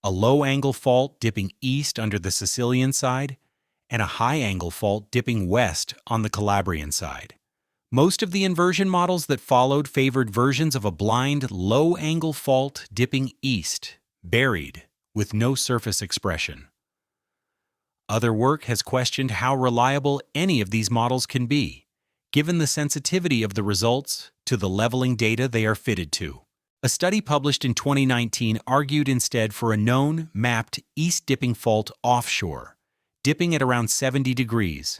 a low-angle fault dipping east under the Sicilian side, and a high-angle fault dipping west on the Calabrian side. Most of the inversion models that followed favored versions of a blind, low-angle fault dipping east, buried, with no surface expression. Other work has questioned how reliable any of these models can be, given the sensitivity of the results to the leveling data they are fitted to. A study published in 2019 argued instead for a known, mapped east-dipping fault offshore, dipping at around 70 degrees,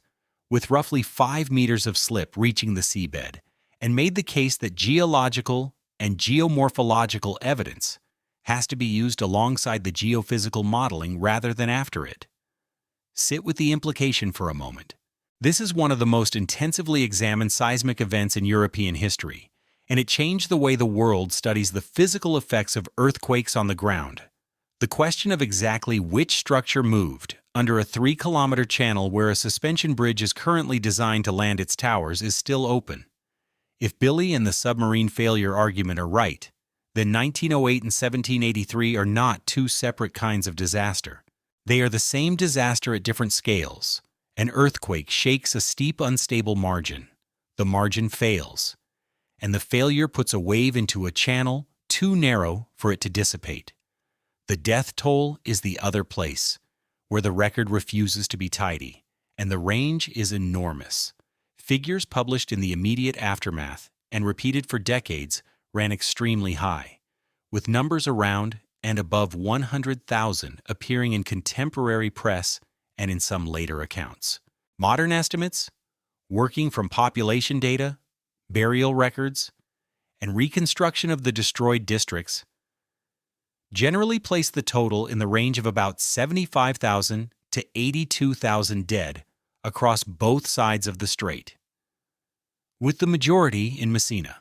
with roughly 5 meters of slip reaching the seabed, and made the case that geological and geomorphological evidence has to be used alongside the geophysical modeling rather than after it. Sit with the implication for a moment. This is one of the most intensively examined seismic events in European history, and it changed the way the world studies the physical effects of earthquakes on the ground. The question of exactly which structure moved under a 3-kilometer channel where a suspension bridge is currently designed to land its towers is still open. If Billy and the submarine failure argument are right, then 1908 and 1783 are not two separate kinds of disaster. They are the same disaster at different scales. An earthquake shakes a steep, unstable margin. The margin fails, and the failure puts a wave into a channel too narrow for it to dissipate. The death toll is the other place, where the record refuses to be tidy, and the range is enormous. Figures published in the immediate aftermath and repeated for decades ran extremely high, with numbers around and above 100,000 appearing in contemporary press and in some later accounts. Modern estimates, working from population data, burial records, and reconstruction of the destroyed districts, generally place the total in the range of about 75,000 to 82,000 dead across both sides of the strait, with the majority in Messina.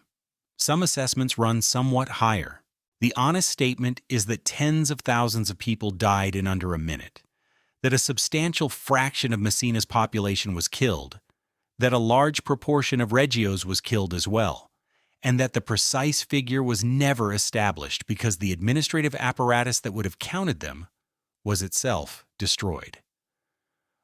Some assessments run somewhat higher. The honest statement is that tens of thousands of people died in under a minute, that a substantial fraction of Messina's population was killed, that a large proportion of Reggio's was killed as well, and that the precise figure was never established because the administrative apparatus that would have counted them was itself destroyed.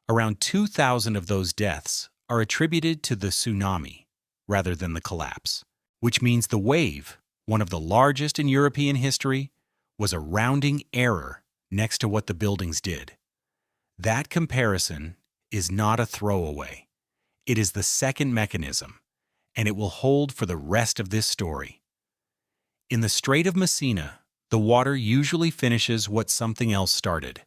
Around 2,000 of those deaths are attributed to the tsunami rather than the collapse, which means the wave, one of the largest in European history, was a rounding error next to what the buildings did. That comparison is not a throwaway. It is the second mechanism, and it will hold for the rest of this story. In the Strait of Messina, the water usually finishes what something else started.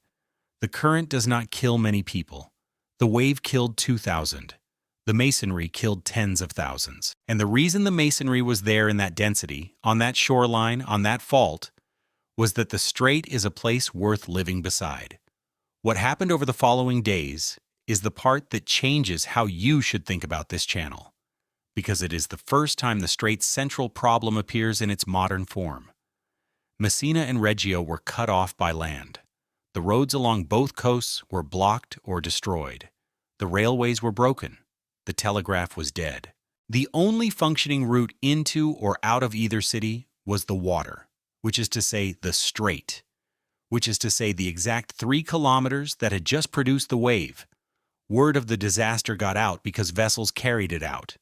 The current does not kill many people. The wave killed 2,000. The masonry killed tens of thousands. And the reason the masonry was there in that density, on that shoreline, on that fault, was that the strait is a place worth living beside. What happened over the following days is the part that changes how you should think about this channel, because it is the first time the strait's central problem appears in its modern form. Messina and Reggio were cut off by land. The roads along both coasts were blocked or destroyed. The railways were broken. The telegraph was dead. The only functioning route into or out of either city was the water, which is to say the strait, which is to say the exact 3 kilometers that had just produced the wave. Word of the disaster got out because vessels carried it out.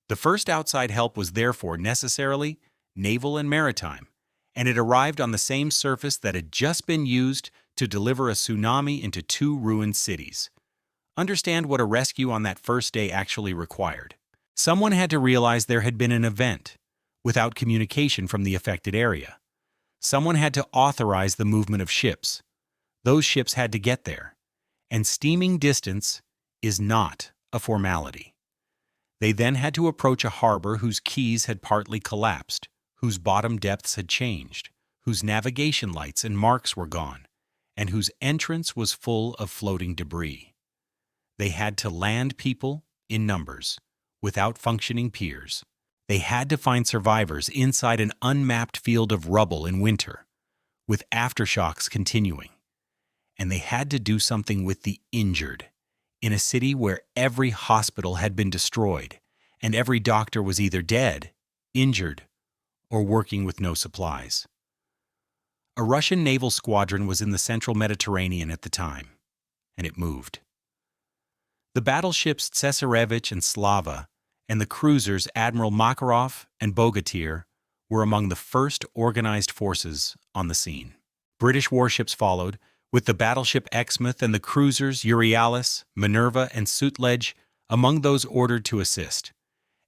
The first outside help was therefore necessarily naval and maritime, and it arrived on the same surface that had just been used to deliver a tsunami into 2 ruined cities. Understand what a rescue on that first day actually required. Someone had to realize there had been an event, without communication from the affected area. Someone had to authorize the movement of ships. Those ships had to get there. And steaming distance is not a formality. They then had to approach a harbor whose quays had partly collapsed, whose bottom depths had changed, whose navigation lights and marks were gone, and whose entrance was full of floating debris. They had to land people in numbers, without functioning piers. They had to find survivors inside an unmapped field of rubble in winter, with aftershocks continuing. And they had to do something with the injured, in a city where every hospital had been destroyed, and every doctor was either dead, injured, or working with no supplies. A Russian naval squadron was in the central Mediterranean at the time, and it moved. The battleships Tsesarevich and Slava and the cruisers Admiral Makarov and Bogatyr were among the first organized forces on the scene. British warships followed, with the battleship Exmouth and the cruisers Euryalus, Minerva, and Sutlej among those ordered to assist.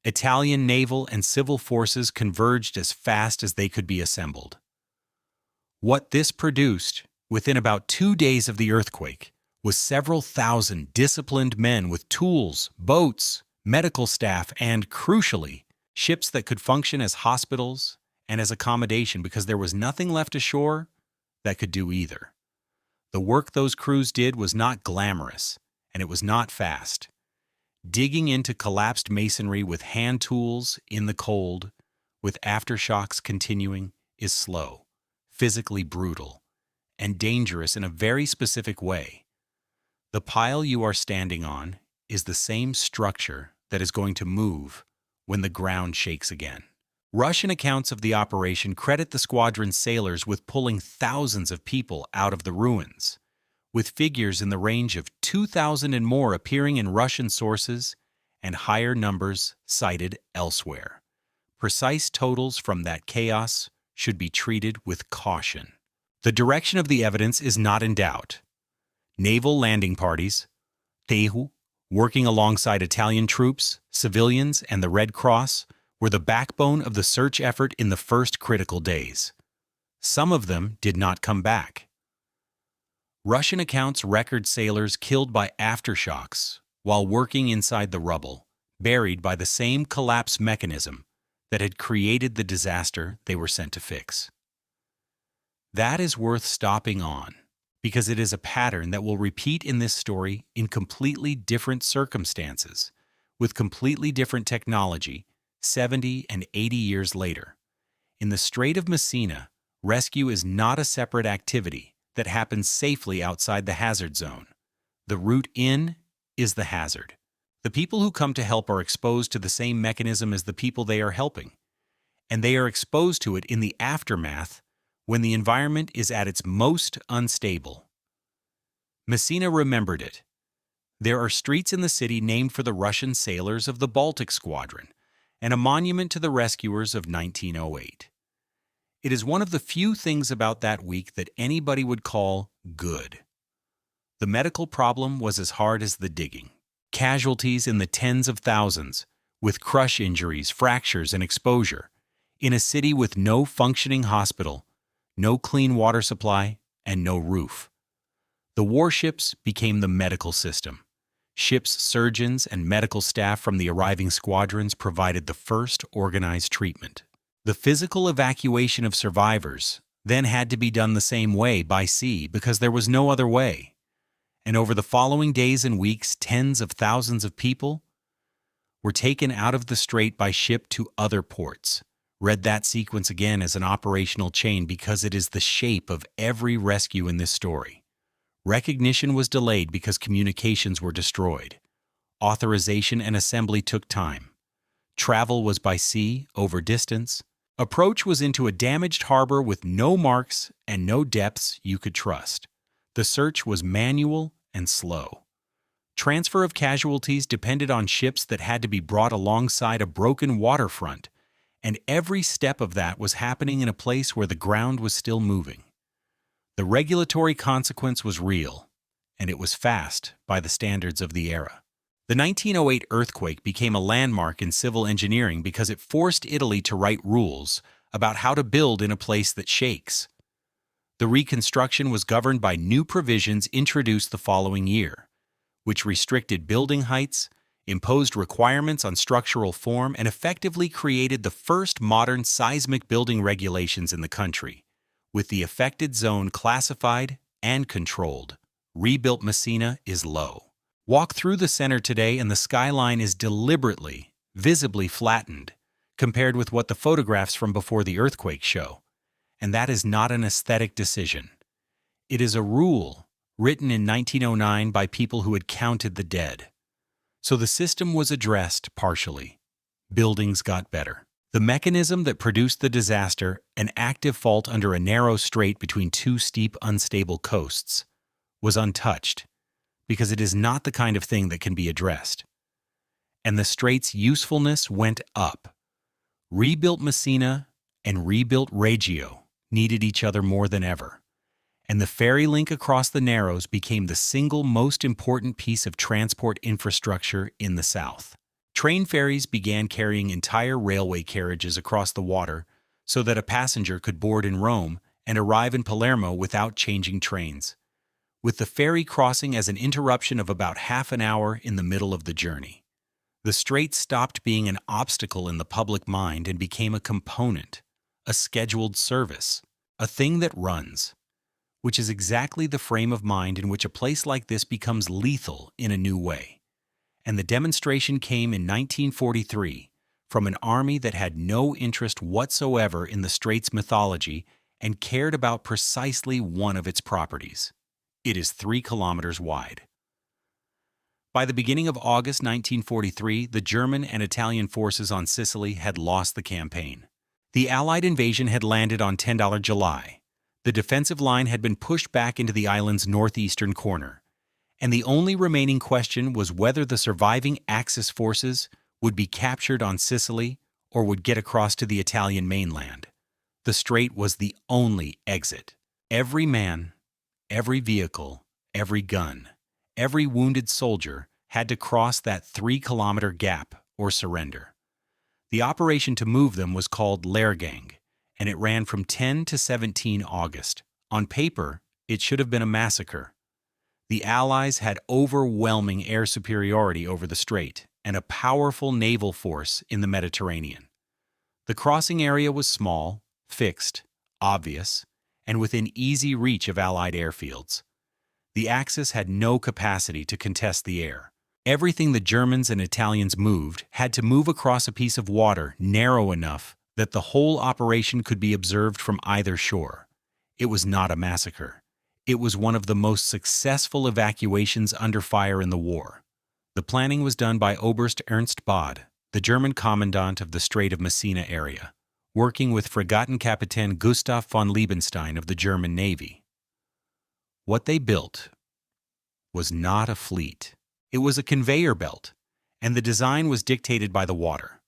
Italian naval and civil forces converged as fast as they could be assembled. What this produced, within about 2 days of the earthquake, was several thousand disciplined men with tools, boats, medical staff, and, crucially, ships that could function as hospitals and as accommodation because there was nothing left ashore that could do either. The work those crews did was not glamorous, and it was not fast. Digging into collapsed masonry with hand tools in the cold, with aftershocks continuing, is slow, physically brutal, and dangerous in a very specific way. The pile you are standing on is the same structure that is going to move when the ground shakes again. Russian accounts of the operation credit the squadron's sailors with pulling thousands of people out of the ruins, with figures in the range of 2,000 and more appearing in Russian sources and higher numbers cited elsewhere. Precise totals from that chaos should be treated with caution. The direction of the evidence is not in doubt. Naval landing parties, Tehu, working alongside Italian troops, civilians, and the Red Cross, were the backbone of the search effort in the first critical days. Some of them did not come back. Russian accounts record sailors killed by aftershocks while working inside the rubble, buried by the same collapse mechanism that had created the disaster they were sent to fix. That is worth stopping on, because it is a pattern that will repeat in this story in completely different circumstances, with completely different technology, 70 and 80 years later. In the Strait of Messina, rescue is not a separate activity that happens safely outside the hazard zone. The route in is the hazard. The people who come to help are exposed to the same mechanism as the people they are helping, and they are exposed to it in the aftermath when the environment is at its most unstable. Messina remembered it. There are streets in the city named for the Russian sailors of the Baltic Squadron, and a monument to the rescuers of 1908. It is one of the few things about that week that anybody would call good. The medical problem was as hard as the digging. Casualties in the tens of thousands, with crush injuries, fractures, and exposure, in a city with no functioning hospital, no clean water supply, and no roof. The warships became the medical system. Ships' surgeons and medical staff from the arriving squadrons provided the first organized treatment. The physical evacuation of survivors then had to be done the same way by sea because there was no other way. And over the following days and weeks, tens of thousands of people were taken out of the strait by ship to other ports. Read that sequence again as an operational chain because it is the shape of every rescue in this story. Recognition was delayed because communications were destroyed. Authorization and assembly took time. Travel was by sea, over distance. Approach was into a damaged harbor with no marks and no depths you could trust. The search was manual and slow. Transfer of casualties depended on ships that had to be brought alongside a broken waterfront, and every step of that was happening in a place where the ground was still moving. The regulatory consequence was real, and it was fast by the standards of the era. The 1908 earthquake became a landmark in civil engineering because it forced Italy to write rules about how to build in a place that shakes. The reconstruction was governed by new provisions introduced the following year, which restricted building heights, imposed requirements on structural form, and effectively created the first modern seismic building regulations in the country, with the affected zone classified and controlled. Rebuilt Messina is low. Walk through the center today and the skyline is deliberately, visibly flattened, compared with what the photographs from before the earthquake show. And that is not an aesthetic decision. It is a rule written in 1909 by people who had counted the dead. So the system was addressed partially. Buildings got better. The mechanism that produced the disaster, an active fault under a narrow strait between two steep, unstable coasts, was untouched, because it is not the kind of thing that can be addressed. And the strait's usefulness went up. Rebuilt Messina and rebuilt Reggio needed each other more than ever, and the ferry link across the Narrows became the single most important piece of transport infrastructure in the South. Train ferries began carrying entire railway carriages across the water so that a passenger could board in Rome and arrive in Palermo without changing trains. with the ferry crossing as an interruption of about half an hour in the middle of the journey. The strait stopped being an obstacle in the public mind and became a component, a scheduled service, a thing that runs, which is exactly the frame of mind in which a place like this becomes lethal in a new way. And the demonstration came in 1943 from an army that had no interest whatsoever in the strait's mythology and cared about precisely one of its properties. It is 3 kilometers wide. By the beginning of August 1943, the German and Italian forces on Sicily had lost the campaign. The Allied invasion had landed on $10 July. The defensive line had been pushed back into the island's northeastern corner, and the only remaining question was whether the surviving Axis forces would be captured on Sicily or would get across to the Italian mainland. The strait was the only exit. Every man, every vehicle, every gun, every wounded soldier had to cross that 3-kilometer gap or surrender. The operation to move them was called Lehrgang, and it ran from 10 to 17 August. On paper, it should have been a massacre. The Allies had overwhelming air superiority over the strait and a powerful naval force in the Mediterranean. The crossing area was small, fixed, obvious, and within easy reach of Allied airfields. The Axis had no capacity to contest the air. Everything the Germans and Italians moved had to move across a piece of water narrow enough that the whole operation could be observed from either shore. It was not a massacre. It was one of the most successful evacuations under fire in the war. The planning was done by Oberst Ernst Bode, the German commandant of the Strait of Messina area, working with Fregattenkapitän Gustav von Liebenstein of the German Navy. What they built was not a fleet. It was a conveyor belt, and the design was dictated by the water.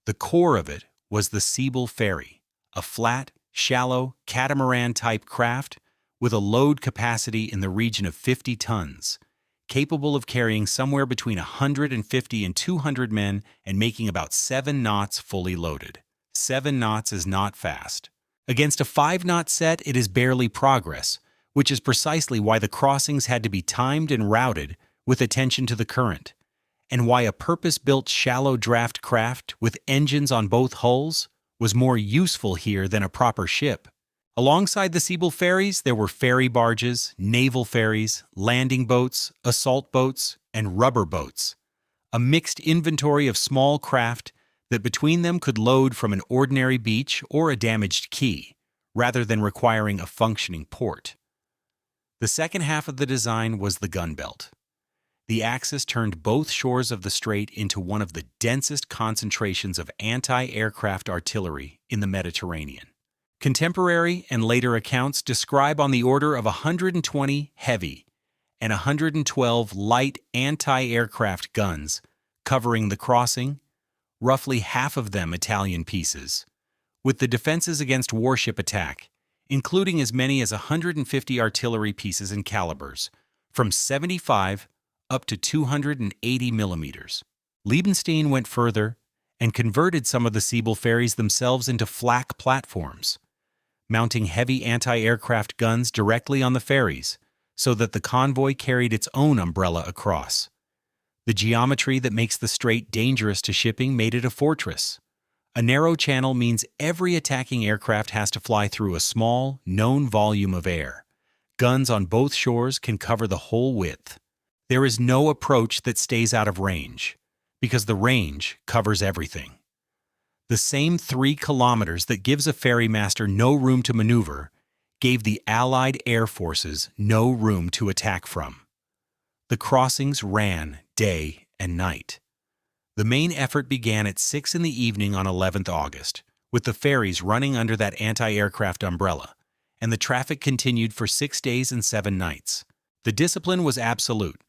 The core of it was the Siebel ferry, a flat, shallow, catamaran-type craft with a load capacity in the region of 50 tons, capable of carrying somewhere between 150 and 200 men and making about 7 knots fully loaded. 7 knots is not fast. Against a 5-knot set, it is barely progress, which is precisely why the crossings had to be timed and routed with attention to the current, and why a purpose-built shallow draft craft with engines on both hulls was more useful here than a proper ship. Alongside the Siebel ferries, there were ferry barges, naval ferries, landing boats, assault boats, and rubber boats, a mixed inventory of small craft that between them could load from an ordinary beach or a damaged quay, rather than requiring a functioning port. The second half of the design was the gun belt. The Axis turned both shores of the strait into one of the densest concentrations of anti-aircraft artillery in the Mediterranean. Contemporary and later accounts describe on the order of 120 heavy and 112 light anti-aircraft guns covering the crossing, roughly half of them Italian pieces, with the defenses against warship attack, including as many as 150 artillery pieces and calibers, from 75 up to 280 millimeters. Liebenstein went further and converted some of the Siebel ferries themselves into flak platforms, mounting heavy anti-aircraft guns directly on the ferries so that the convoy carried its own umbrella across. The geometry that makes the strait dangerous to shipping made it a fortress. A narrow channel means every attacking aircraft has to fly through a small, known volume of air. Guns on both shores can cover the whole width. There is no approach that stays out of range, because the range covers everything. The same 3 kilometers that gives a ferrymaster no room to maneuver gave the Allied air forces no room to attack from. The crossings ran day and night. The main effort began at 6 in the evening on 11th August, with the ferries running under that anti-aircraft umbrella, and the traffic continued for 6 days and 7 nights. The discipline was absolute.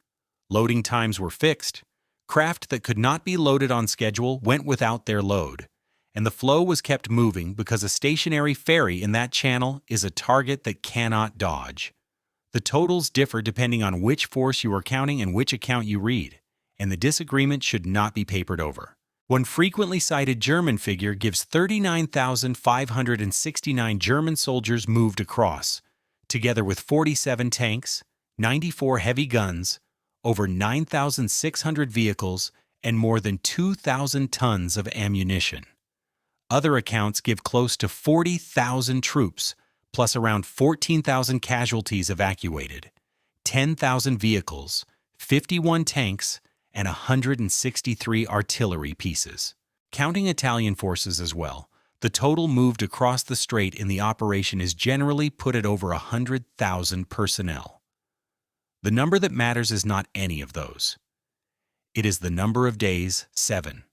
Loading times were fixed. Craft that could not be loaded on schedule went without their load, and the flow was kept moving because a stationary ferry in that channel is a target that cannot dodge. The totals differ depending on which force you are counting and which account you read, and the disagreement should not be papered over. One frequently cited German figure gives 39,569 German soldiers moved across, together with 47 tanks, 94 heavy guns, over 9,600 vehicles, and more than 2,000 tons of ammunition. Other accounts give close to 40,000 troops, plus around 14,000 casualties evacuated, 10,000 vehicles, 51 tanks, and 163 artillery pieces. Counting Italian forces as well, the total moved across the strait in the operation is generally put at over 100,000 personnel. The number that matters is not any of those. It is the number of days, 7.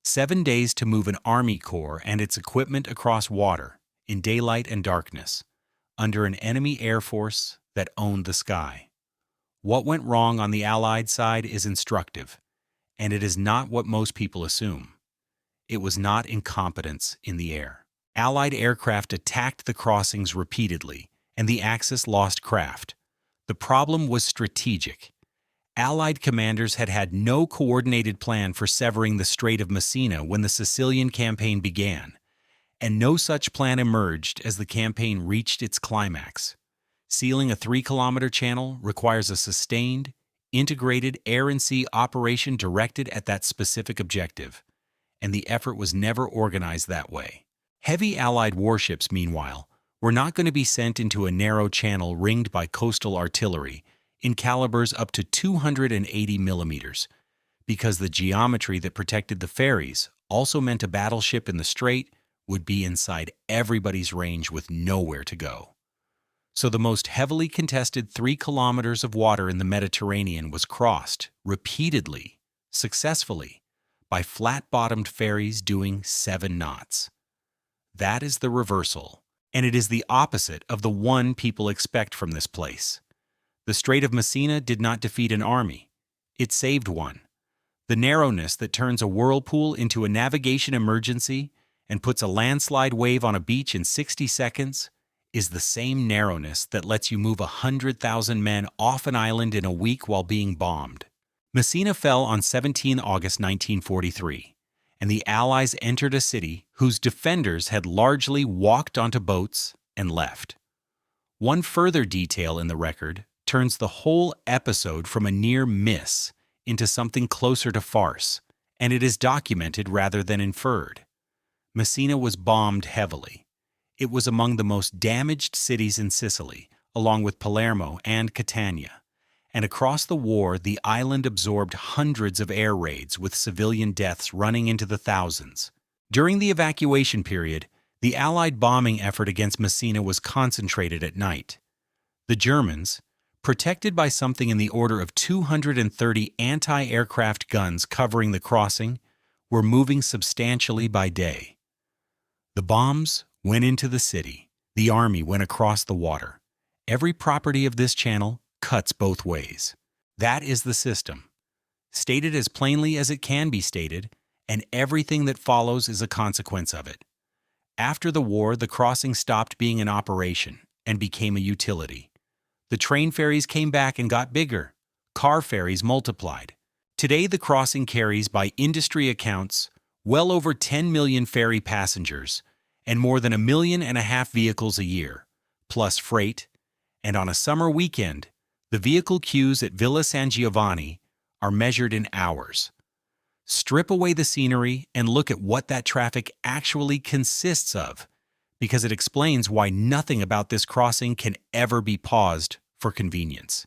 7 days to move an army corps and its equipment across water, in daylight and darkness, under an enemy air force that owned the sky. What went wrong on the Allied side is instructive, and it is not what most people assume. It was not incompetence in the air. Allied aircraft attacked the crossings repeatedly, and the Axis lost craft. The problem was strategic. Allied commanders had had no coordinated plan for severing the Strait of Messina when the Sicilian campaign began, and no such plan emerged as the campaign reached its climax. Sealing a 3-kilometer channel requires a sustained, integrated air and sea operation directed at that specific objective, and the effort was never organized that way. Heavy Allied warships, meanwhile, were not going to be sent into a narrow channel ringed by coastal artillery in calibers up to 280 millimeters, because the geometry that protected the ferries also meant a battleship in the strait would be inside everybody's range with nowhere to go. So the most heavily contested 3 kilometers of water in the Mediterranean was crossed repeatedly, successfully, by flat-bottomed ferries doing 7 knots. That is the reversal, and it is the opposite of the one people expect from this place. The Strait of Messina did not defeat an army. It saved one. The narrowness that turns a whirlpool into a navigation emergency and puts a landslide wave on a beach in 60 seconds is the same narrowness that lets you move 100,000 men off an island in a week while being bombed. Messina fell on 17 August 1943, and the Allies entered a city whose defenders had largely walked onto boats and left. One further detail in the record turns the whole episode from a near miss into something closer to farce, and it is documented rather than inferred. Messina was bombed heavily. It was among the most damaged cities in Sicily, along with Palermo and Catania, and across the war the island absorbed hundreds of air raids with civilian deaths running into the thousands. During the evacuation period, the Allied bombing effort against Messina was concentrated at night. The Germans, protected by something in the order of 230 anti-aircraft guns covering the crossing, were moving substantially by day. The bombs went into the city. The army went across the water. Every property of this channel cuts both ways. That is the system. Stated as plainly as it can be stated, and everything that follows is a consequence of it. After the war, the crossing stopped being an operation and became a utility. The train ferries came back and got bigger. Car ferries multiplied. Today, the crossing carries, by industry accounts, well over 10 million ferry passengers and more than 1.5 million vehicles a year, plus freight, and on a summer weekend, the vehicle queues at Villa San Giovanni are measured in hours. Strip away the scenery and look at what that traffic actually consists of, because it explains why nothing about this crossing can ever be paused for convenience.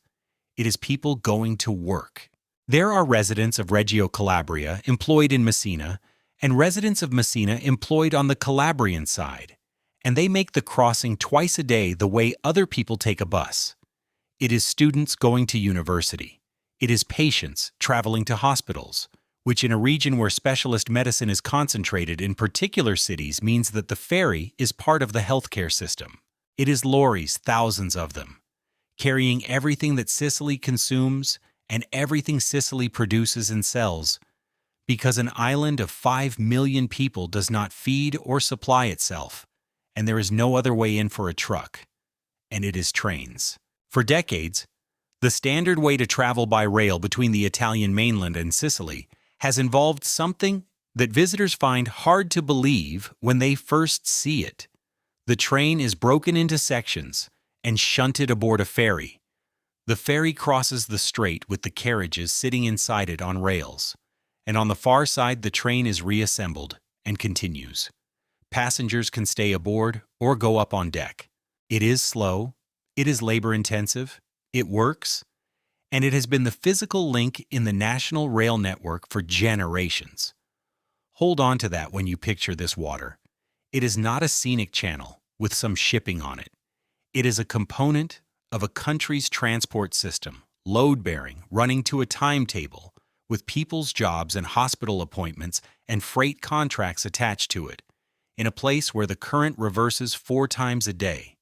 It is people going to work. There are residents of Reggio Calabria employed in Messina and residents of Messina employed on the Calabrian side, and they make the crossing twice a day the way other people take a bus. It is students going to university. It is patients traveling to hospitals, which in a region where specialist medicine is concentrated in particular cities means that the ferry is part of the healthcare system. It is lorries, thousands of them, carrying everything that Sicily consumes and everything Sicily produces and sells, because an island of 5 million people does not feed or supply itself, and there is no other way in for a truck, and it is trains. For decades, the standard way to travel by rail between the Italian mainland and Sicily has involved something that visitors find hard to believe when they first see it. The train is broken into sections and shunted aboard a ferry. The ferry crosses the strait with the carriages sitting inside it on rails, and on the far side the train is reassembled and continues. Passengers can stay aboard or go up on deck. It is slow, it is labor-intensive, it works, and it has been the physical link in the national rail network for generations. Hold on to that when you picture this water. It is not a scenic channel with some shipping on it. It is a component of a country's transport system, load-bearing, running to a timetable, with people's jobs and hospital appointments and freight contracts attached to it, in a place where the current reverses 4 times a day.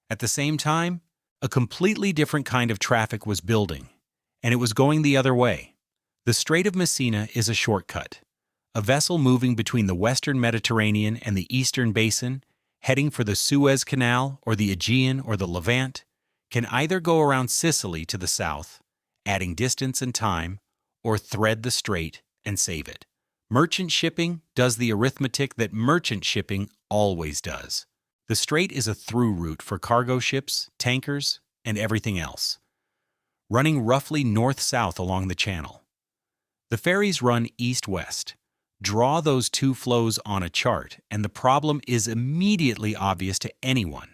At the same time, a completely different kind of traffic was building, and it was going the other way. The Strait of Messina is a shortcut. A vessel moving between the western Mediterranean and the eastern basin, heading for the Suez Canal or the Aegean or the Levant, can either go around Sicily to the south, adding distance and time, or thread the strait and save it. Merchant shipping does the arithmetic that merchant shipping always does. The strait is a through route for cargo ships, tankers, and everything else, running roughly north-south along the channel. The ferries run east-west. Draw those two flows on a chart, and the problem is immediately obvious to anyone.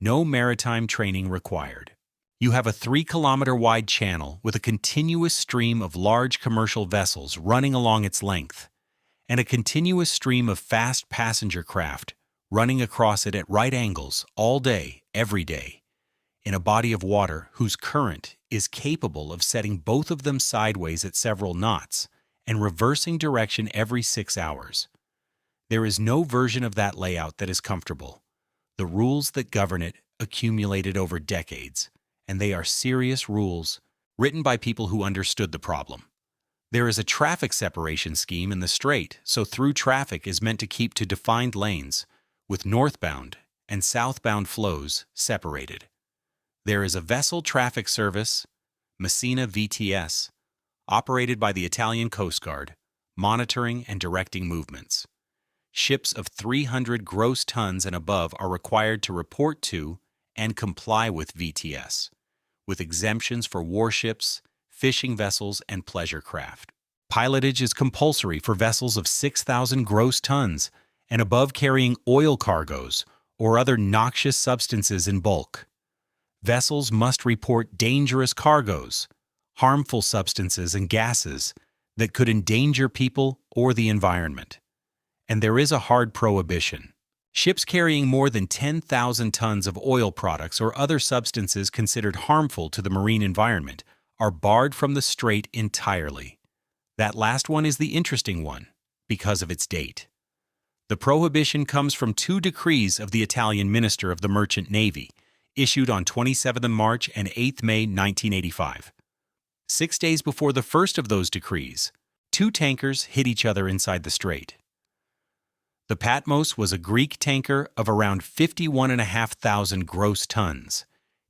No maritime training required. You have a 3-kilometer-wide channel with a continuous stream of large commercial vessels running along its length, and a continuous stream of fast passenger craft running across it at right angles all day, every day, in a body of water whose current is capable of setting both of them sideways at several knots and reversing direction every 6 hours. There is no version of that layout that is comfortable. The rules that govern it accumulated over decades, and they are serious rules written by people who understood the problem. There is a traffic separation scheme in the strait, so through traffic is meant to keep to defined lanes, with northbound and southbound flows separated. There is a vessel traffic service, Messina VTS, operated by the Italian Coast Guard, monitoring and directing movements. Ships of 300 gross tons and above are required to report to and comply with VTS, with exemptions for warships, fishing vessels, and pleasure craft. Pilotage is compulsory for vessels of 6,000 gross tons and above carrying oil cargoes or other noxious substances in bulk. Vessels must report dangerous cargoes, harmful substances and gases that could endanger people or the environment. And there is a hard prohibition. Ships carrying more than 10,000 tons of oil products or other substances considered harmful to the marine environment are barred from the strait entirely. That last one is the interesting one, because of its date. The prohibition comes from 2 decrees of the Italian Minister of the Merchant Navy, issued on 27th March and 8th May 1985. 6 days before the first of those decrees, 2 tankers hit each other inside the strait. The Patmos was a Greek tanker of around 51,500 gross tons,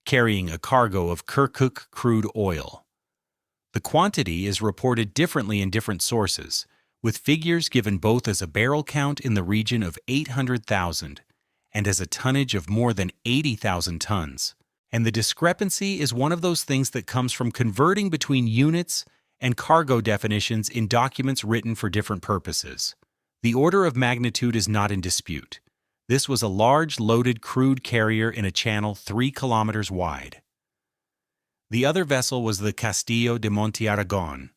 carrying a cargo of Kirkuk crude oil. The quantity is reported differently in different sources, with figures given both as a barrel count in the region of 800,000 and as a tonnage of more than 80,000 tons. And the discrepancy is one of those things that comes from converting between units and cargo definitions in documents written for different purposes. The order of magnitude is not in dispute. This was a large loaded crude carrier in a channel 3 kilometers wide. The other vessel was the Castillo de Monte Aragon,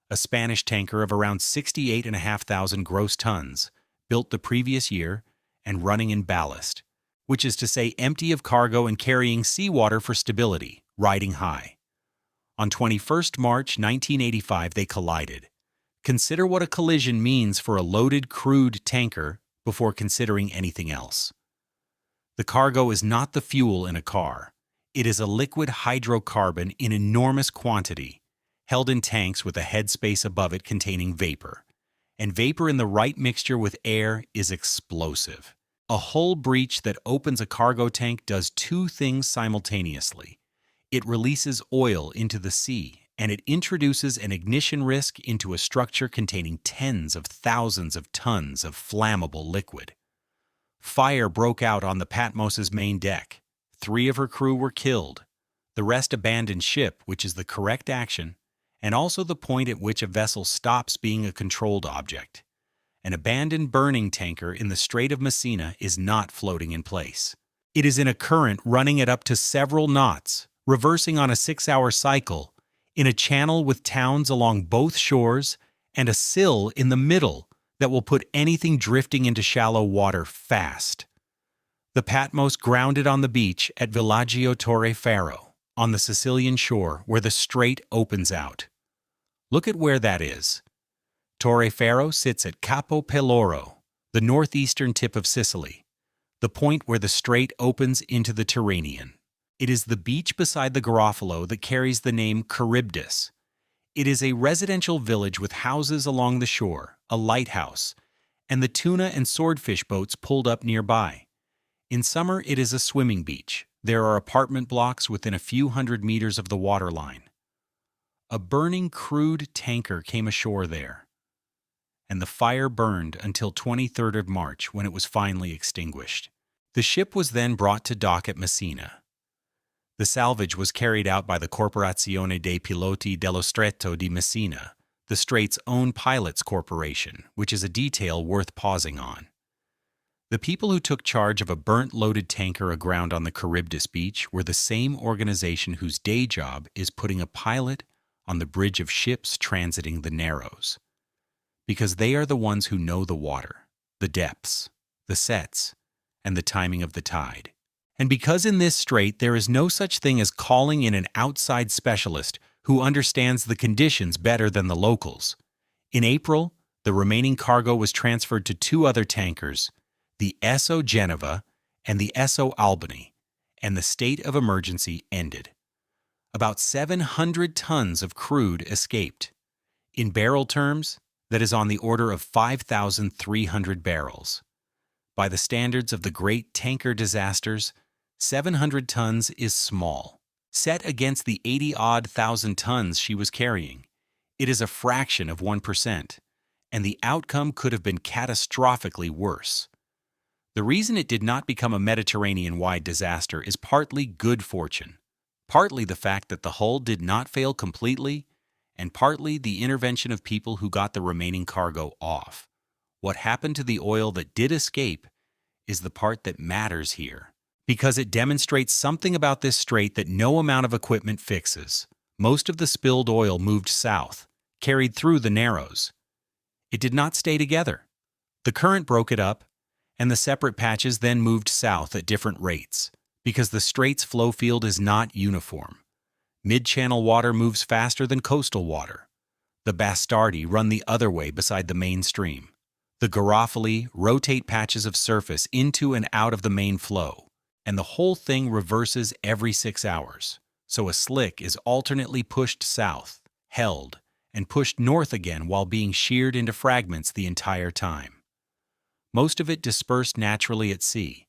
a Spanish tanker of around 68,500 gross tons, built the previous year and running in ballast, which is to say empty of cargo and carrying seawater for stability, riding high. On 21st March 1985, they collided. Consider what a collision means for a loaded crude tanker before considering anything else. The cargo is not the fuel in a car. It is a liquid hydrocarbon in enormous quantity, held in tanks with a headspace above it containing vapor. And vapor in the right mixture with air is explosive. A hull breach that opens a cargo tank does 2 things simultaneously. It releases oil into the sea, and it introduces an ignition risk into a structure containing tens of thousands of tons of flammable liquid. Fire broke out on the Patmos's main deck. 3 of her crew were killed. The rest abandoned ship, which is the correct action, and also the point at which a vessel stops being a controlled object. An abandoned burning tanker in the Strait of Messina is not floating in place. It is in a current running at up to several knots, reversing on a 6-hour cycle, in a channel with towns along both shores and a sill in the middle that will put anything drifting into shallow water fast. The Patmos grounded on the beach at Villaggio Torre Faro, on the Sicilian shore where the strait opens out. Look at where that is. Torre Faro sits at Capo Peloro, the northeastern tip of Sicily, the point where the strait opens into the Tyrrhenian. It is the beach beside the Garofalo that carries the name Charybdis. It is a residential village with houses along the shore, a lighthouse, and the tuna and swordfish boats pulled up nearby. In summer, it is a swimming beach. There are apartment blocks within a few hundred meters of the waterline. A burning crude tanker came ashore there, and the fire burned until 23rd of March when it was finally extinguished. The ship was then brought to dock at Messina. The salvage was carried out by the Corporazione dei Piloti dello Stretto di Messina, the strait's own pilots corporation, which is a detail worth pausing on. The people who took charge of a burnt-loaded tanker aground on the Charybdis beach were the same organization whose day job is putting a pilot on the bridge of ships transiting the Narrows, because they are the ones who know the water, the depths, the sets, and the timing of the tide. And because in this strait there is no such thing as calling in an outside specialist who understands the conditions better than the locals. In April, the remaining cargo was transferred to 2 other tankers, the Esso Genova and the Esso Albany, and the state of emergency ended. About 700 tons of crude escaped. In barrel terms, that is on the order of 5,300 barrels. By the standards of the great tanker disasters, 700 tons is small. Set against the 80-odd thousand tons she was carrying, it is a fraction of 1%, and the outcome could have been catastrophically worse. The reason it did not become a Mediterranean-wide disaster is partly good fortune, partly the fact that the hull did not fail completely, and partly the intervention of people who got the remaining cargo off. What happened to the oil that did escape is the part that matters here, because it demonstrates something about this strait that no amount of equipment fixes. Most of the spilled oil moved south, carried through the Narrows. It did not stay together. The current broke it up, and the separate patches then moved south at different rates, because the strait's flow field is not uniform. Mid-channel water moves faster than coastal water. The Bastardi run the other way beside the main stream. The Garofali rotate patches of surface into and out of the main flow, and the whole thing reverses every 6 hours. So a slick is alternately pushed south, held, and pushed north again while being sheared into fragments the entire time. Most of it dispersed naturally at sea.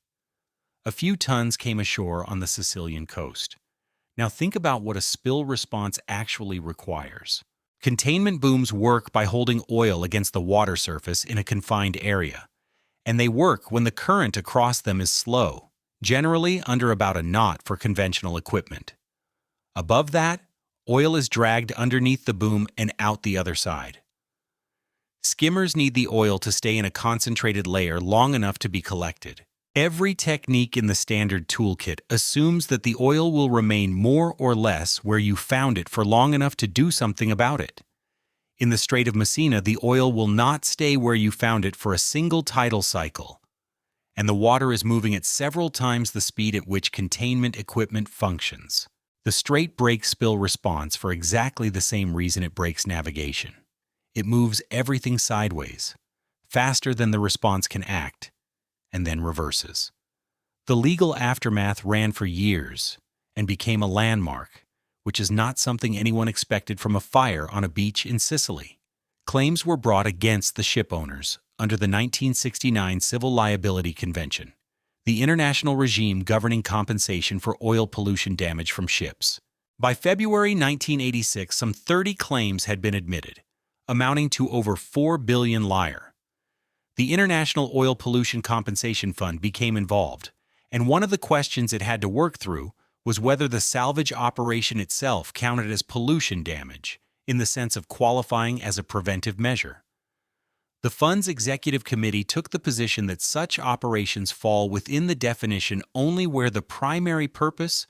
A few tons came ashore on the Sicilian coast. Now think about what a spill response actually requires. Containment booms work by holding oil against the water surface in a confined area, and they work when the current across them is slow, generally under about a knot for conventional equipment. Above that, oil is dragged underneath the boom and out the other side. Skimmers need the oil to stay in a concentrated layer long enough to be collected. Every technique in the standard toolkit assumes that the oil will remain more or less where you found it for long enough to do something about it. In the Strait of Messina, the oil will not stay where you found it for a single tidal cycle, and the water is moving at several times the speed at which containment equipment functions. The strait breaks spill response for exactly the same reason it breaks navigation. It moves everything sideways, faster than the response can act, and then reverses. The legal aftermath ran for years and became a landmark, which is not something anyone expected from a fire on a beach in Sicily. Claims were brought against the ship owners under the 1969 Civil Liability Convention, the international regime governing compensation for oil pollution damage from ships. By February 1986, some 30 claims had been admitted, amounting to over 4 billion lire. The International Oil Pollution Compensation Fund became involved, and one of the questions it had to work through was whether the salvage operation itself counted as pollution damage in the sense of qualifying as a preventive measure. The fund's executive committee took the position that such operations fall within the definition only where the primary purpose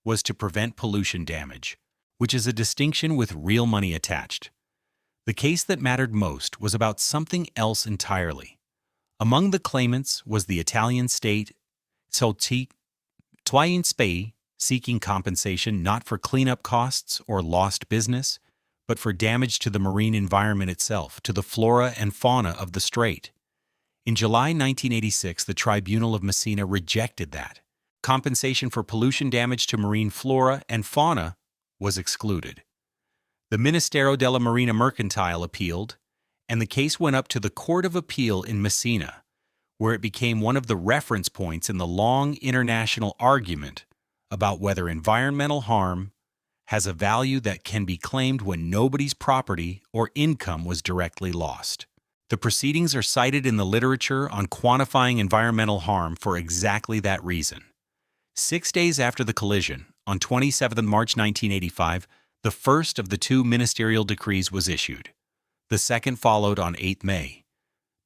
was to prevent pollution damage, which is a distinction with real money attached. The case that mattered most was about something else entirely. Among the claimants was the Italian state Spei, seeking compensation not for cleanup costs or lost business, but for damage to the marine environment itself, to the flora and fauna of the strait. In July 1986, the Tribunal of Messina rejected that. Compensation for pollution damage to marine flora and fauna was excluded. The Ministero della Marina Mercantile appealed, and the case went up to the Court of Appeal in Messina, where it became one of the reference points in the long international argument about whether environmental harm has a value that can be claimed when nobody's property or income was directly lost. The proceedings are cited in the literature on quantifying environmental harm for exactly that reason. 6 days after the collision, on 27 March 1985, the first of the two ministerial decrees was issued. The second followed on 8 May.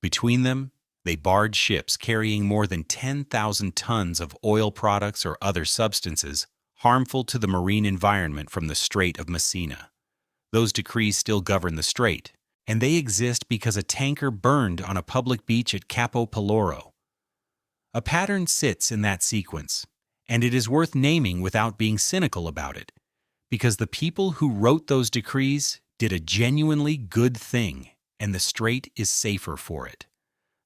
Between them, they barred ships carrying more than 10,000 tons of oil products or other substances harmful to the marine environment from the Strait of Messina. Those decrees still govern the strait, and they exist because a tanker burned on a public beach at Capo Peloro. A pattern sits in that sequence, and it is worth naming without being cynical about it, because the people who wrote those decrees did a genuinely good thing, and the strait is safer for it.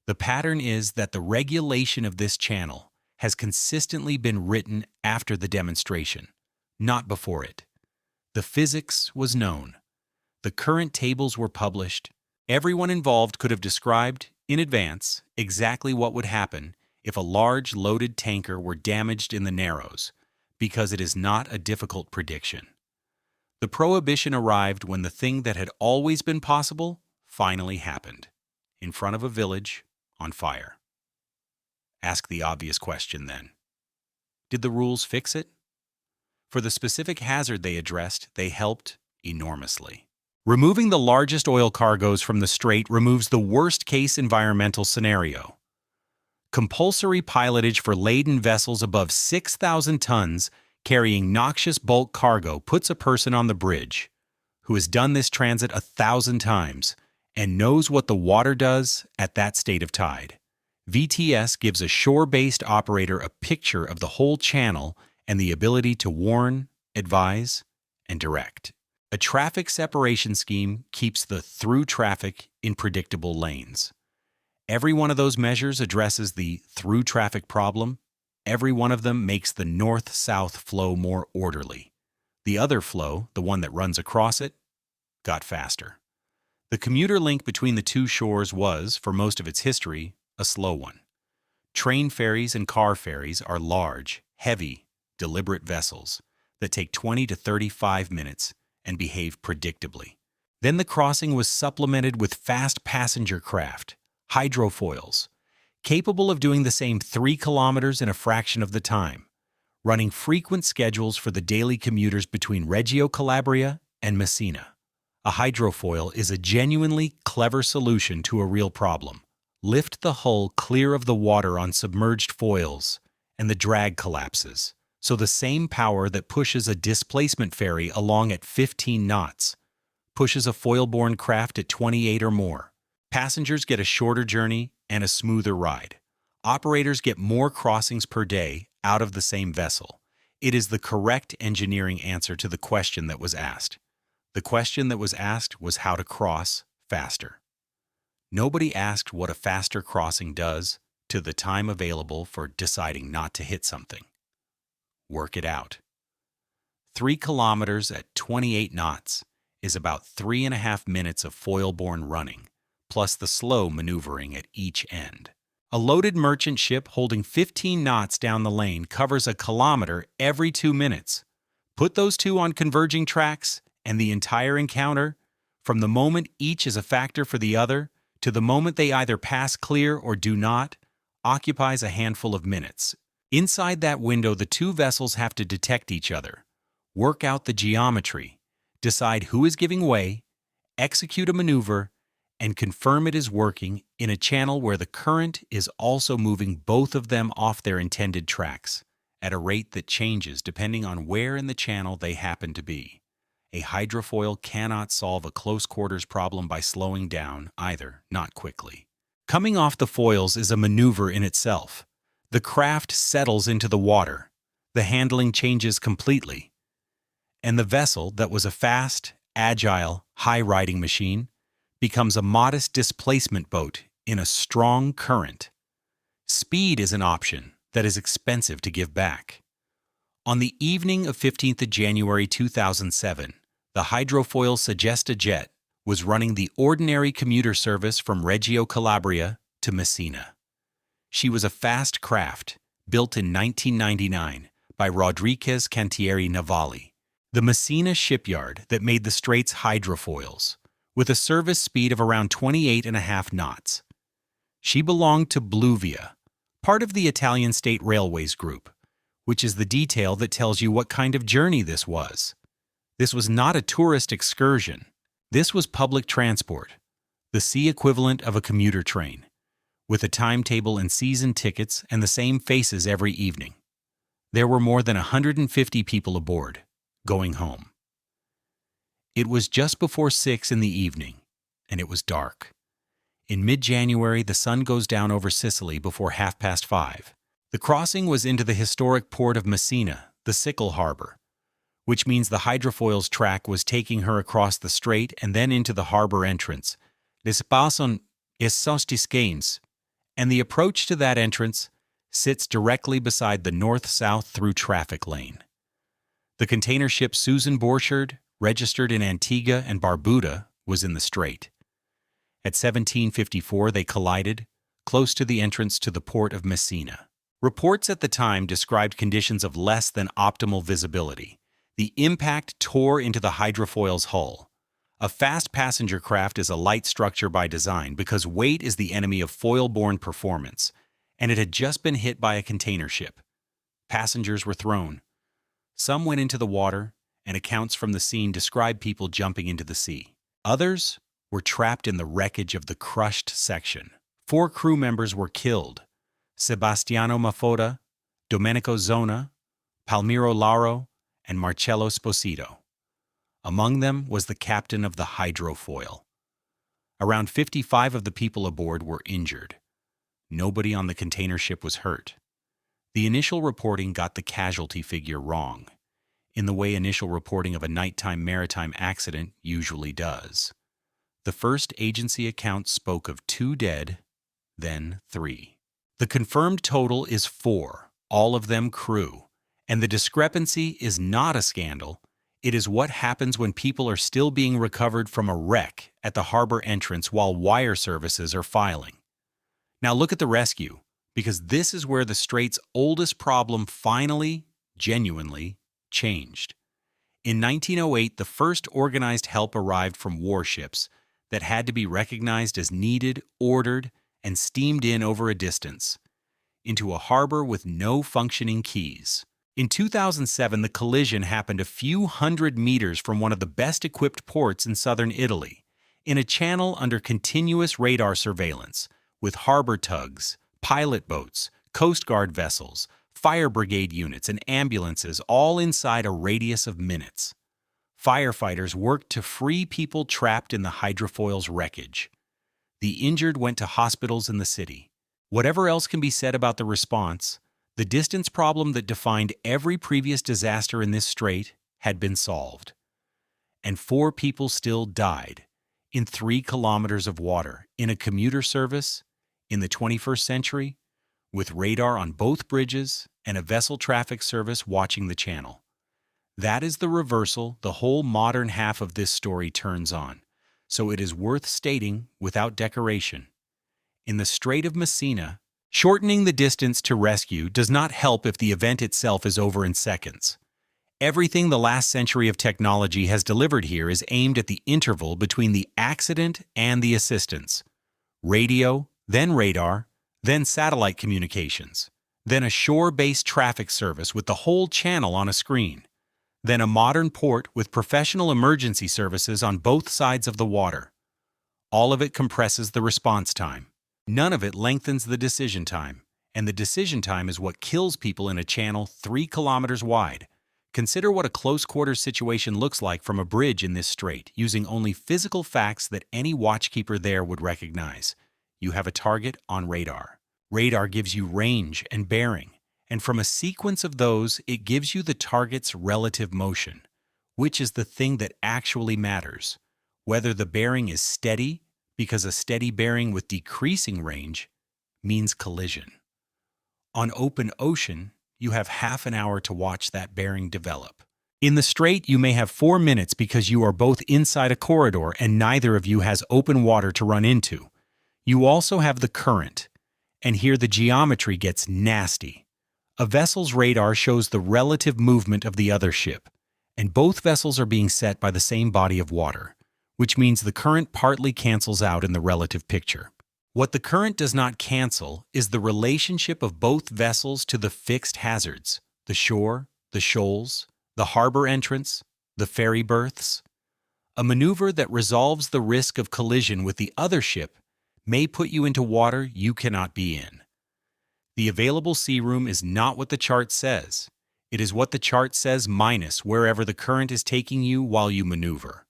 The pattern is that the regulation of this channel has consistently been written after the demonstration, not before it. The physics was known. The current tables were published. Everyone involved could have described, in advance, exactly what would happen if a large loaded tanker were damaged in the Narrows, because it is not a difficult prediction. The prohibition arrived when the thing that had always been possible finally happened, in front of a village on fire. Ask the obvious question then. Did the rules fix it? For the specific hazard they addressed, they helped enormously. Removing the largest oil cargoes from the strait removes the worst-case environmental scenario. Compulsory pilotage for laden vessels above 6,000 tons carrying noxious bulk cargo puts a person on the bridge who has done this transit 1,000 times and knows what the water does at that state of tide. VTS gives a shore-based operator a picture of the whole channel and the ability to warn, advise, and direct. A traffic separation scheme keeps the through traffic in predictable lanes. Every one of those measures addresses the through traffic problem. Every one of them makes the north-south flow more orderly. The other flow, the one that runs across it, got faster. The commuter link between the two shores was, for most of its history, a slow one. Train ferries and car ferries are large, heavy, deliberate vessels that take 20 to 35 minutes and behave predictably. Then the crossing was supplemented with fast passenger craft, hydrofoils, capable of doing the same 3 kilometers in a fraction of the time, running frequent schedules for the daily commuters between Reggio Calabria and Messina. A hydrofoil is a genuinely clever solution to a real problem. Lift the hull clear of the water on submerged foils, and the drag collapses. So the same power that pushes a displacement ferry along at 15 knots pushes a foil-borne craft at 28 or more. Passengers get a shorter journey and a smoother ride. Operators get more crossings per day out of the same vessel. It is the correct engineering answer to the question that was asked. The question that was asked was how to cross faster. Nobody asked what a faster crossing does to the time available for deciding not to hit something. Work it out. 3 kilometers at 28 knots is about 3.5 minutes of foil-borne running, plus the slow maneuvering at each end. A loaded merchant ship holding 15 knots down the lane covers a kilometer every 2 minutes. Put those two on converging tracks, and the entire encounter, from the moment each is a factor for the other, to the moment they either pass clear or do not, occupies a handful of minutes. Inside that window, the two vessels have to detect each other, work out the geometry, decide who is giving way, execute a maneuver, and confirm it is working in a channel where the current is also moving both of them off their intended tracks at a rate that changes depending on where in the channel they happen to be. A hydrofoil cannot solve a close quarters problem by slowing down either, not quickly. Coming off the foils is a maneuver in itself. The craft settles into the water, the handling changes completely, and the vessel that was a fast, agile, high-riding machine becomes a modest displacement boat in a strong current. Speed is an option that is expensive to give back. On the evening of 15th of January 2007, the hydrofoil Sagesta jet was running the ordinary commuter service from Reggio Calabria to Messina. She was a fast craft, built in 1999 by Rodriguez Cantieri Navali, the Messina shipyard that made the Strait's hydrofoils, with a service speed of around 28.5 knots. She belonged to Bluvia, part of the Italian State Railways Group, which is the detail that tells you what kind of journey this was. This was not a tourist excursion. This was public transport, the sea equivalent of a commuter train, with a timetable and season tickets and the same faces every evening. There were more than 150 people aboard, going home. It was just before 6 in the evening, and it was dark. In mid-January, the sun goes down over Sicily before 5:30. The crossing was into the historic port of Messina, the Sickle Harbor, which means the hydrofoil's track was taking her across the strait and then into the harbor entrance, L'Espason Sostiscanes, and the approach to that entrance sits directly beside the north-south through traffic lane. The container ship Susan Borchard, registered in Antigua and Barbuda, was in the strait. At 17:54, they collided, close to the entrance to the port of Messina. Reports at the time described conditions of less than optimal visibility. The impact tore into the hydrofoil's hull. A fast passenger craft is a light structure by design because weight is the enemy of foil-borne performance, and it had just been hit by a container ship. Passengers were thrown. Some went into the water, and accounts from the scene describe people jumping into the sea. Others were trapped in the wreckage of the crushed section. 4 crew members were killed: Sebastiano Mafoda, Domenico Zona, Palmiro Lauro, and Marcello Sposito. Among them was the captain of the hydrofoil. Around 55 of the people aboard were injured. Nobody on the container ship was hurt. The initial reporting got the casualty figure wrong, in the way initial reporting of a nighttime maritime accident usually does. The first agency account spoke of 2 dead, then 3. The confirmed total is 4, all of them crew, and the discrepancy is not a scandal. It is what happens when people are still being recovered from a wreck at the harbor entrance while wire services are filing. Now look at the rescue, because this is where the Strait's oldest problem finally, genuinely, changed. In 1908, the first organized help arrived from warships that had to be recognized as needed, ordered, and steamed in over a distance, into a harbor with no functioning quays. In 2007, the collision happened a few hundred meters from one of the best-equipped ports in southern Italy, in a channel under continuous radar surveillance, with harbor tugs, pilot boats, Coast Guard vessels, fire brigade units, and ambulances all inside a radius of minutes. Firefighters worked to free people trapped in the hydrofoil's wreckage. The injured went to hospitals in the city. Whatever else can be said about the response, the distance problem that defined every previous disaster in this strait had been solved. And 4 people still died in 3 kilometers of water in a commuter service in the 21st century, with radar on both bridges and a vessel traffic service watching the channel. That is the reversal the whole modern half of this story turns on, so it is worth stating without decoration. In the Strait of Messina, shortening the distance to rescue does not help if the event itself is over in seconds. Everything the last century of technology has delivered here is aimed at the interval between the accident and the assistance. Radio, then radar, then satellite communications, then a shore-based traffic service with the whole channel on a screen, then a modern port with professional emergency services on both sides of the water. All of it compresses the response time. None of it lengthens the decision time, and the decision time is what kills people in a channel 3 kilometers wide. Consider what a close-quarters situation looks like from a bridge in this strait, using only physical facts that any watchkeeper there would recognize. You have a target on radar. Radar gives you range and bearing, and from a sequence of those, it gives you the target's relative motion, which is the thing that actually matters. Whether the bearing is steady, because a steady bearing with decreasing range means collision. On open ocean, you have half an hour to watch that bearing develop. In the strait, you may have 4 minutes because you are both inside a corridor and neither of you has open water to run into. You also have the current, and here the geometry gets nasty. A vessel's radar shows the relative movement of the other ship, and both vessels are being set by the same body of water, which means the current partly cancels out in the relative picture. What the current does not cancel is the relationship of both vessels to the fixed hazards, the shore, the shoals, the harbor entrance, the ferry berths. A maneuver that resolves the risk of collision with the other ship may put you into water you cannot be in. The available sea room is not what the chart says. It is what the chart says minus wherever the current is taking you while you maneuver.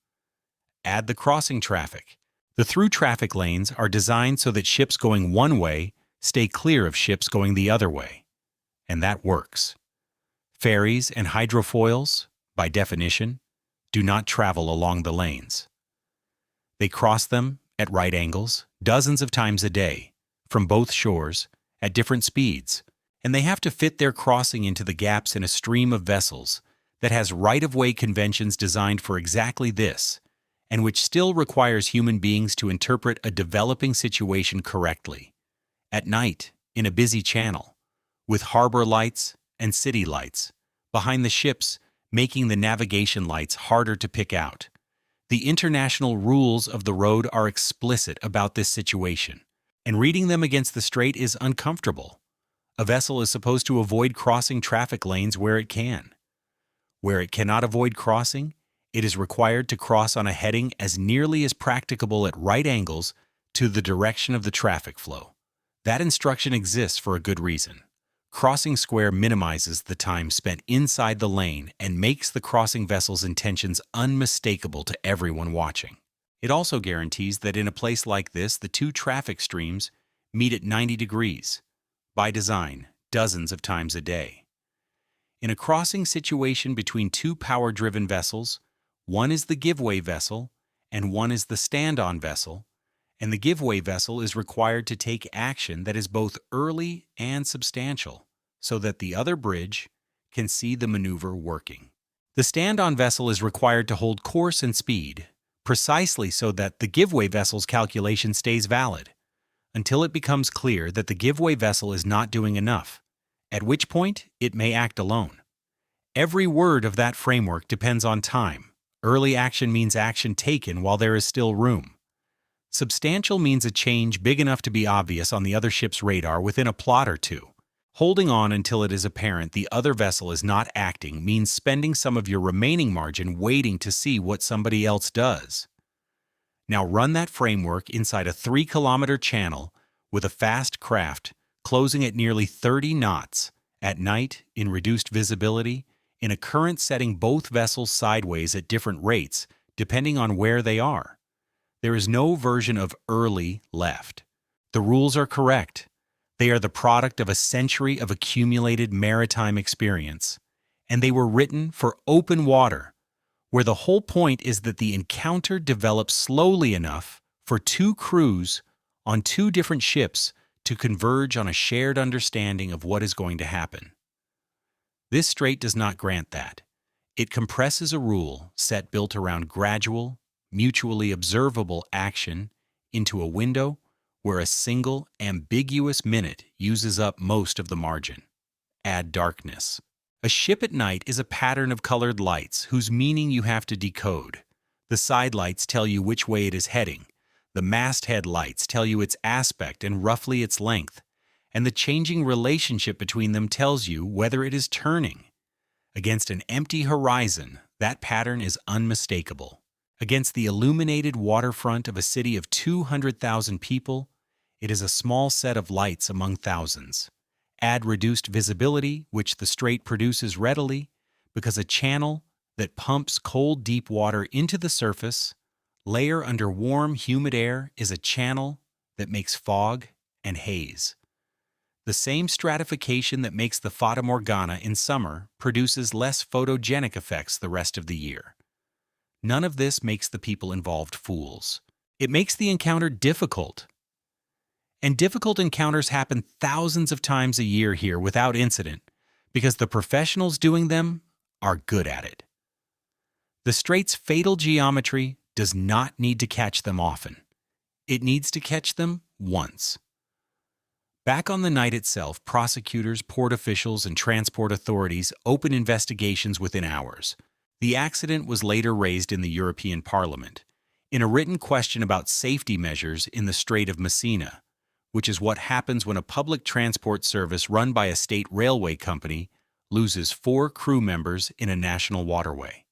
Add the crossing traffic. The through traffic lanes are designed so that ships going one way stay clear of ships going the other way. And that works. Ferries and hydrofoils, by definition, do not travel along the lanes. They cross them at right angles dozens of times a day, from both shores, at different speeds, and they have to fit their crossing into the gaps in a stream of vessels that has right-of-way conventions designed for exactly this, and which still requires human beings to interpret a developing situation correctly. At night, in a busy channel, with harbor lights and city lights, behind the ships, making the navigation lights harder to pick out. The international rules of the road are explicit about this situation, and reading them against the strait is uncomfortable. A vessel is supposed to avoid crossing traffic lanes where it can. Where it cannot avoid crossing, it is required to cross on a heading as nearly as practicable at right angles to the direction of the traffic flow. That instruction exists for a good reason. Crossing square minimizes the time spent inside the lane and makes the crossing vessel's intentions unmistakable to everyone watching. It also guarantees that in a place like this, the two traffic streams meet at 90 degrees, by design, dozens of times a day. In a crossing situation between two power-driven vessels, one is the giveaway vessel and one is the stand-on vessel, and the giveaway vessel is required to take action that is both early and substantial, so that the other bridge can see the maneuver working. The stand-on vessel is required to hold course and speed, precisely so that the giveaway vessel's calculation stays valid, until it becomes clear that the giveaway vessel is not doing enough, at which point it may act alone. Every word of that framework depends on time. Early action means action taken while there is still room. Substantial means a change big enough to be obvious on the other ship's radar within a plot or two. Holding on until it is apparent the other vessel is not acting means spending some of your remaining margin waiting to see what somebody else does. Now run that framework inside a 3-kilometer channel with a fast craft closing at nearly 30 knots, at night in reduced visibility, in a current setting both vessels sideways at different rates depending on where they are. There is no version of early left. The rules are correct. They are the product of a century of accumulated maritime experience, and they were written for open water, where the whole point is that the encounter develops slowly enough for two crews on two different ships to converge on a shared understanding of what is going to happen. This strait does not grant that. It compresses a rule set built around gradual, mutually observable action into a window where a single, ambiguous minute uses up most of the margin. Add darkness. A ship at night is a pattern of colored lights whose meaning you have to decode. The side lights tell you which way it is heading. The masthead lights tell you its aspect and roughly its length. and the changing relationship between them tells you whether it is turning. Against an empty horizon, that pattern is unmistakable. Against the illuminated waterfront of a city of 200,000 people, it is a small set of lights among thousands. Add reduced visibility, which the strait produces readily, because a channel that pumps cold, deep water into the surface, layer under warm, humid air, is a channel that makes fog and haze. The same stratification that makes the Fata Morgana in summer produces less photogenic effects the rest of the year. None of this makes the people involved fools. It makes the encounter difficult. And difficult encounters happen thousands of times a year here without incident, because the professionals doing them are good at it. The strait's fatal geometry does not need to catch them often. It needs to catch them once. Back on the night itself, prosecutors, port officials, and transport authorities open investigations within hours. The accident was later raised in the European Parliament, in a written question about safety measures in the Strait of Messina, which is what happens when a public transport service run by a state railway company loses 4 crew members in a national waterway.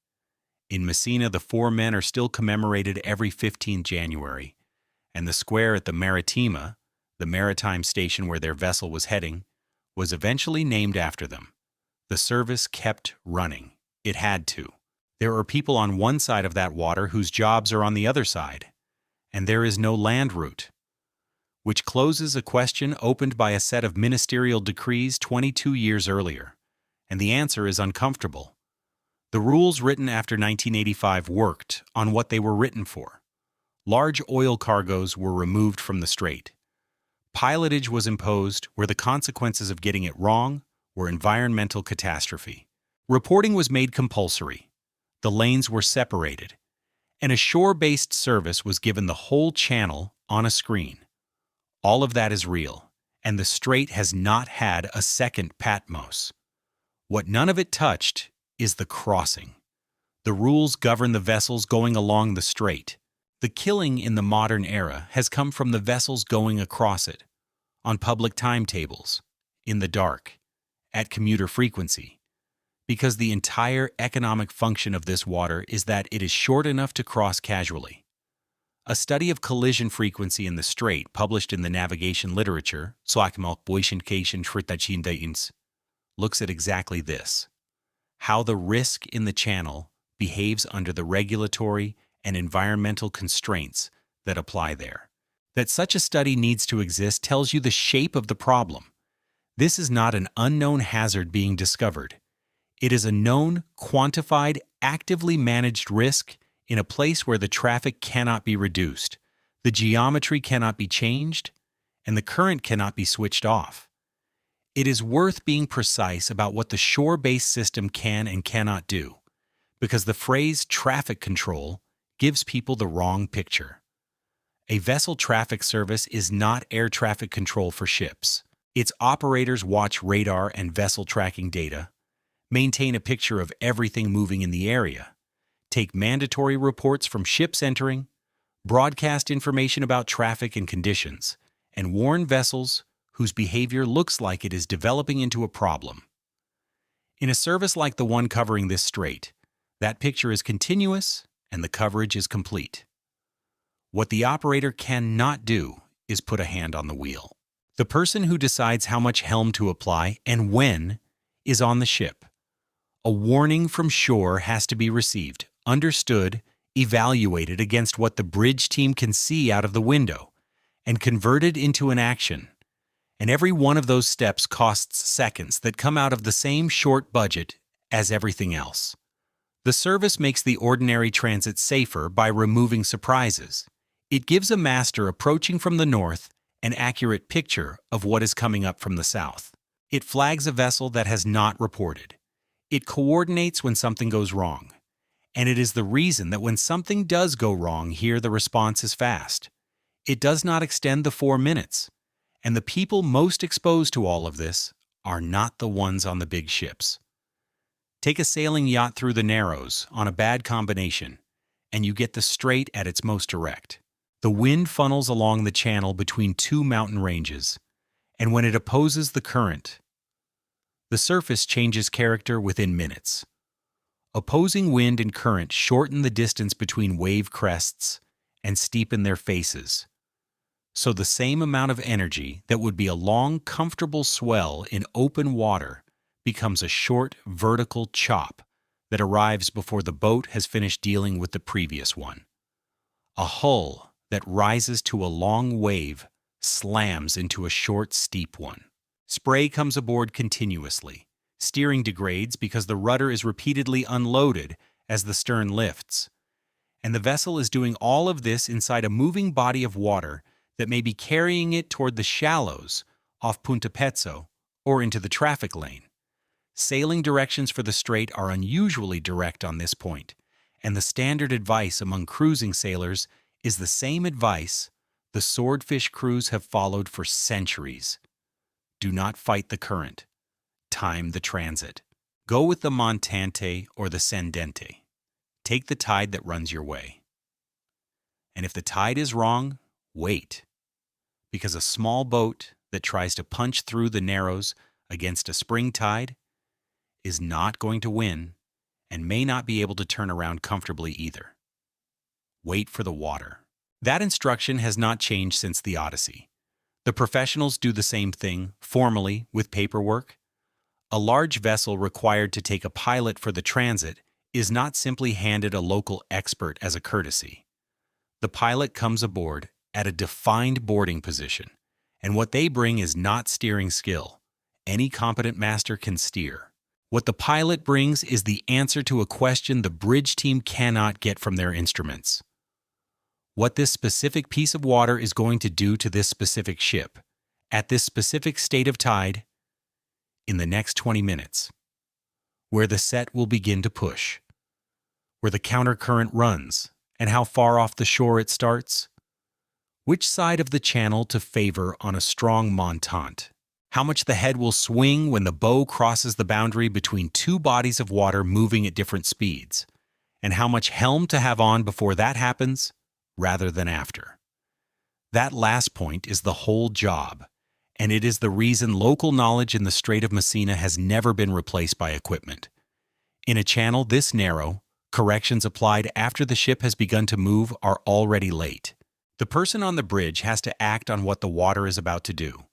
In Messina, the 4 men are still commemorated every 15th January, and the square at the Maritima, the maritime station where their vessel was heading, was eventually named after them. The service kept running. It had to. There are people on one side of that water whose jobs are on the other side, and there is no land route, which closes a question opened by a set of ministerial decrees 22 years earlier, and the answer is uncomfortable. The rules written after 1985 worked on what they were written for. Large oil cargoes were removed from the strait. Pilotage was imposed where the consequences of getting it wrong were environmental catastrophe. Reporting was made compulsory. The lanes were separated, and a shore-based service was given the whole channel on a screen. All of that is real, and the strait has not had a second Patmos. What none of it touched is the crossing. The rules govern the vessels going along the strait. The killing in the modern era has come from the vessels going across it, on public timetables, in the dark, at commuter frequency, because the entire economic function of this water is that it is short enough to cross casually. A study of collision frequency in the strait, published in the navigation literature, looks at exactly this: how the risk in the channel behaves under the regulatory and environmental constraints that apply there. That such a study needs to exist tells you the shape of the problem. This is not an unknown hazard being discovered. It is a known, quantified, actively managed risk in a place where the traffic cannot be reduced, the geometry cannot be changed, and the current cannot be switched off. It is worth being precise about what the shore-based system can and cannot do, because the phrase traffic control gives people the wrong picture. A vessel traffic service is not air traffic control for ships. Its operators watch radar and vessel tracking data, maintain a picture of everything moving in the area, take mandatory reports from ships entering, broadcast information about traffic and conditions, and warn vessels whose behavior looks like it is developing into a problem. In a service like the one covering this strait, that picture is continuous and the coverage is complete. What the operator cannot do is put a hand on the wheel. The person who decides how much helm to apply and when is on the ship. A warning from shore has to be received, understood, evaluated against what the bridge team can see out of the window, and converted into an action. And every one of those steps costs seconds that come out of the same short budget as everything else. The service makes the ordinary transit safer by removing surprises. It gives a master approaching from the north an accurate picture of what is coming up from the south. It flags a vessel that has not reported. It coordinates when something goes wrong. And it is the reason that when something does go wrong here, the response is fast. It does not extend the 4 minutes. And the people most exposed to all of this are not the ones on the big ships. Take a sailing yacht through the Narrows on a bad combination, and you get the strait at its most direct. The wind funnels along the channel between 2 mountain ranges, and when it opposes the current, the surface changes character within minutes. Opposing wind and current shorten the distance between wave crests and steepen their faces. So the same amount of energy that would be a long, comfortable swell in open water becomes a short, vertical chop that arrives before the boat has finished dealing with the previous one. A hull that rises to a long wave slams into a short, steep one. Spray comes aboard continuously. Steering degrades because the rudder is repeatedly unloaded as the stern lifts. And the vessel is doing all of this inside a moving body of water that may be carrying it toward the shallows off Punta Pezzo or into the traffic lane. Sailing directions for the strait are unusually direct on this point, and the standard advice among cruising sailors is the same advice the swordfish crews have followed for centuries. Do not fight the current. Time the transit. Go with the montante or the scendente. Take the tide that runs your way. And if the tide is wrong, wait. Because a small boat that tries to punch through the narrows against a spring tide is not going to win and may not be able to turn around comfortably either. Wait for the water. That instruction has not changed since the Odyssey. The professionals do the same thing, formally, with paperwork. A large vessel required to take a pilot for the transit is not simply handed a local expert as a courtesy. The pilot comes aboard at a defined boarding position, and what they bring is not steering skill. Any competent master can steer. What the pilot brings is the answer to a question the bridge team cannot get from their instruments. What this specific piece of water is going to do to this specific ship, at this specific state of tide, in the next 20 minutes, where the set will begin to push, where the countercurrent runs, and how far off the shore it starts, which side of the channel to favor on a strong montante, how much the head will swing when the bow crosses the boundary between two bodies of water moving at different speeds, and how much helm to have on before that happens, rather than after. That last point is the whole job, and it is the reason local knowledge in the Strait of Messina has never been replaced by equipment. In a channel this narrow, corrections applied after the ship has begun to move are already late. The person on the bridge has to act on what the water is about to do,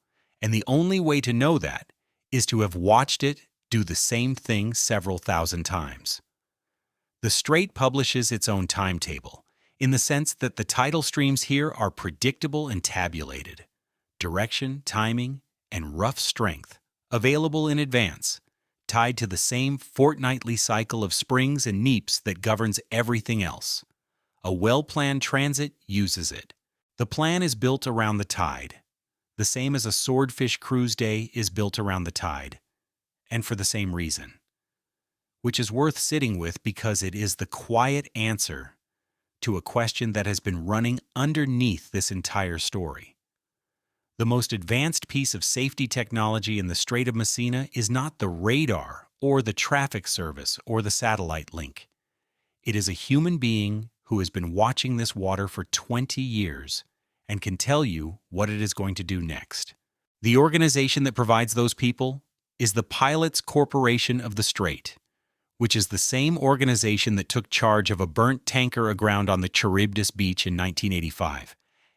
and the only way to know that is to have watched it do the same thing several thousand times. The Strait publishes its own timetable, in the sense that the tidal streams here are predictable and tabulated. Direction, timing, and rough strength, available in advance, tied to the same fortnightly cycle of springs and neaps that governs everything else. A well-planned transit uses it. The plan is built around the tide, the same as a swordfish cruise day is built around the tide, and for the same reason, which is worth sitting with because it is the quiet answer to a question that has been running underneath this entire story. The most advanced piece of safety technology in the Strait of Messina is not the radar or the traffic service or the satellite link. It is a human being who has been watching this water for 20 years and can tell you what it is going to do next. The organization that provides those people is the Pilots Corporation of the Strait, which is the same organization that took charge of a burnt tanker aground on the Charybdis beach in 1985,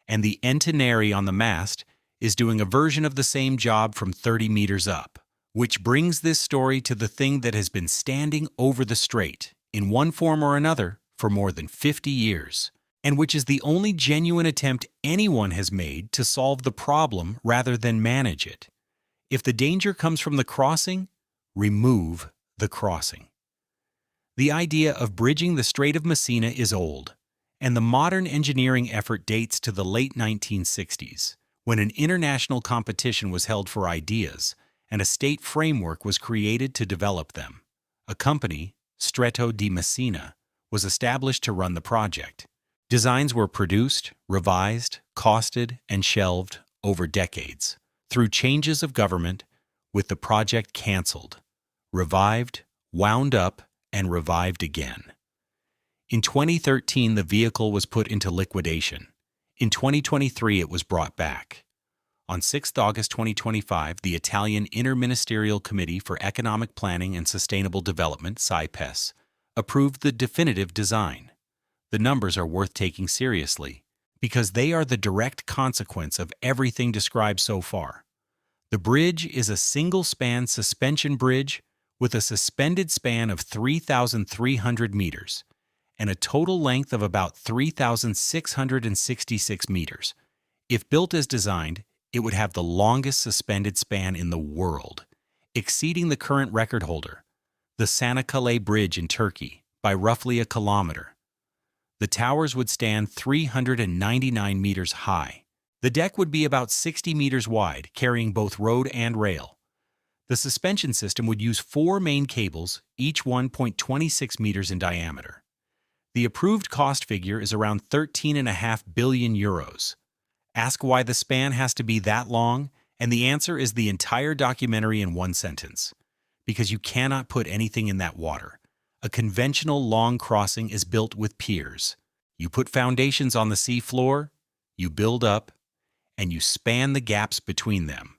and the entenary on the mast is doing a version of the same job from 30 meters up, which brings this story to the thing that has been standing over the strait, in one form or another, for more than 50 years, and which is the only genuine attempt anyone has made to solve the problem rather than manage it. If the danger comes from the crossing, remove the crossing. The idea of bridging the Strait of Messina is old, and the modern engineering effort dates to the late 1960s, when an international competition was held for ideas and a state framework was created to develop them. A company, Strait of Messina, was established to run the project. Designs were produced, revised, costed, and shelved over decades, through changes of government, with the project canceled, revived, wound up, and revived again. In 2013, the vehicle was put into liquidation. In 2023, it was brought back. On 6 August 2025, the Italian Interministerial Committee for Economic Planning and Sustainable Development, SIPES, approved the definitive design. The numbers are worth taking seriously, because they are the direct consequence of everything described so far. The bridge is a single-span suspension bridge with a suspended span of 3,300 meters and a total length of about 3,666 meters. If built as designed, it would have the longest suspended span in the world, exceeding the current record holder, the Çanakkale Bridge in Turkey, by roughly a kilometer. The towers would stand 399 meters high. The deck would be about 60 meters wide, carrying both road and rail. The suspension system would use 4 main cables, each 1.26 meters in diameter. The approved cost figure is around 13.5 billion euros. Ask why the span has to be that long, and the answer is the entire documentary in one sentence. Because you cannot put anything in that water. A conventional long crossing is built with piers. You put foundations on the sea floor, you build up, and you span the gaps between them,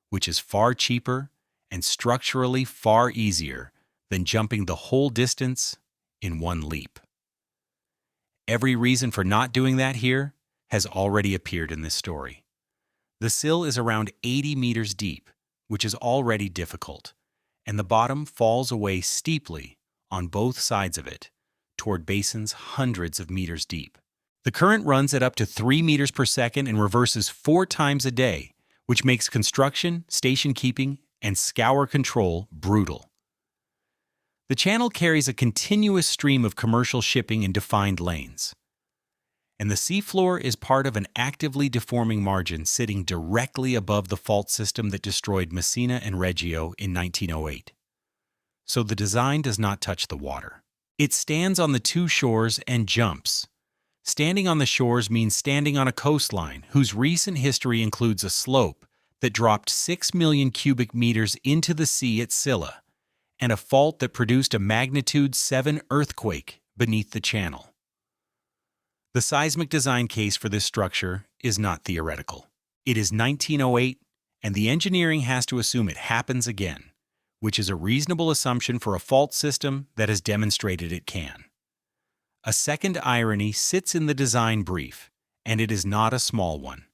which is far cheaper and structurally far easier than jumping the whole distance in one leap. Every reason for not doing that here has already appeared in this story. The sill is around 80 meters deep, which is already difficult, and the bottom falls away steeply on both sides of it, toward basins hundreds of meters deep. The current runs at up to 3 meters per second and reverses 4 times a day, which makes construction, station keeping, and scour control brutal. The channel carries a continuous stream of commercial shipping in defined lanes, and the seafloor is part of an actively deforming margin sitting directly above the fault system that destroyed Messina and Reggio in 1908. So the design does not touch the water. It stands on the 2 shores and jumps. Standing on the shores means standing on a coastline whose recent history includes a slope that dropped 6 million cubic meters into the sea at Scylla, and a fault that produced a magnitude 7 earthquake beneath the channel. The seismic design case for this structure is not theoretical. It is 1908, and the engineering has to assume it happens again, which is a reasonable assumption for a fault system that has demonstrated it can. A second irony sits in the design brief, and it is not a small one.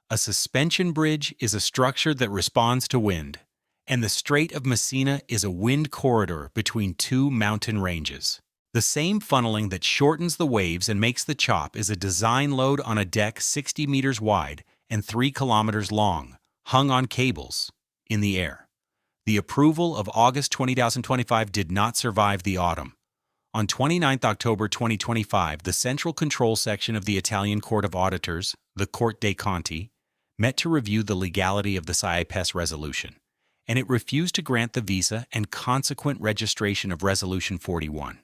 A suspension bridge is a structure that responds to wind, and the Strait of Messina is a wind corridor between 2 mountain ranges. The same funneling that shortens the waves and makes the chop is a design load on a deck 60 meters wide and 3 kilometers long, hung on cables, in the air. The approval of August 2025 did not survive the autumn. On 29 October 2025, the Central Control Section of the Italian Court of Auditors, the Corte dei Conti, met to review the legality of the SIPES resolution, and it refused to grant the visa and consequent registration of Resolution 41.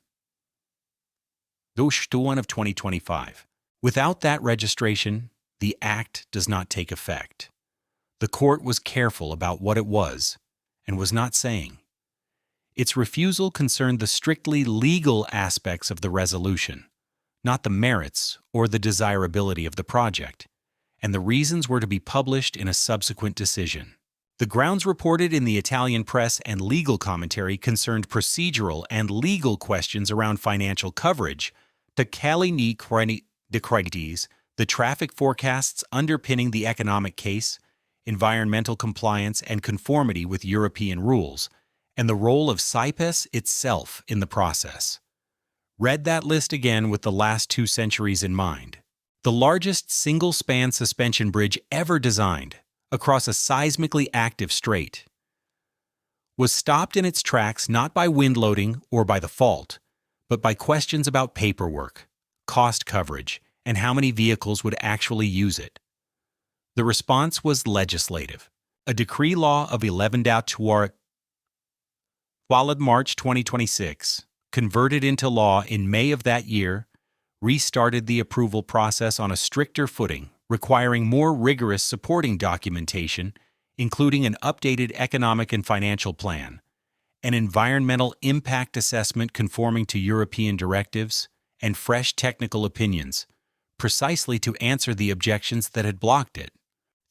August 1 of 2025. Without that registration, the act does not take effect. The court was careful about what it was and was not saying. Its refusal concerned the strictly legal aspects of the resolution, not the merits or the desirability of the project, and the reasons were to be published in a subsequent decision. The grounds reported in the Italian press and legal commentary concerned procedural and legal questions around financial coverage, totali credites, the traffic forecasts underpinning the economic case, environmental compliance and conformity with European rules, and the role of SIPES itself in the process. Read that list again with the last 2 centuries in mind. The largest single-span suspension bridge ever designed, across a seismically active strait, was stopped in its tracks not by wind loading or by the fault, but by questions about paperwork, cost coverage, and how many vehicles would actually use it. The response was legislative. A decree law of 11.2 followed March 2026, converted into law in May of that year, restarted the approval process on a stricter footing, requiring more rigorous supporting documentation, including an updated economic and financial plan, an environmental impact assessment conforming to European directives, and fresh technical opinions, precisely to answer the objections that had blocked it.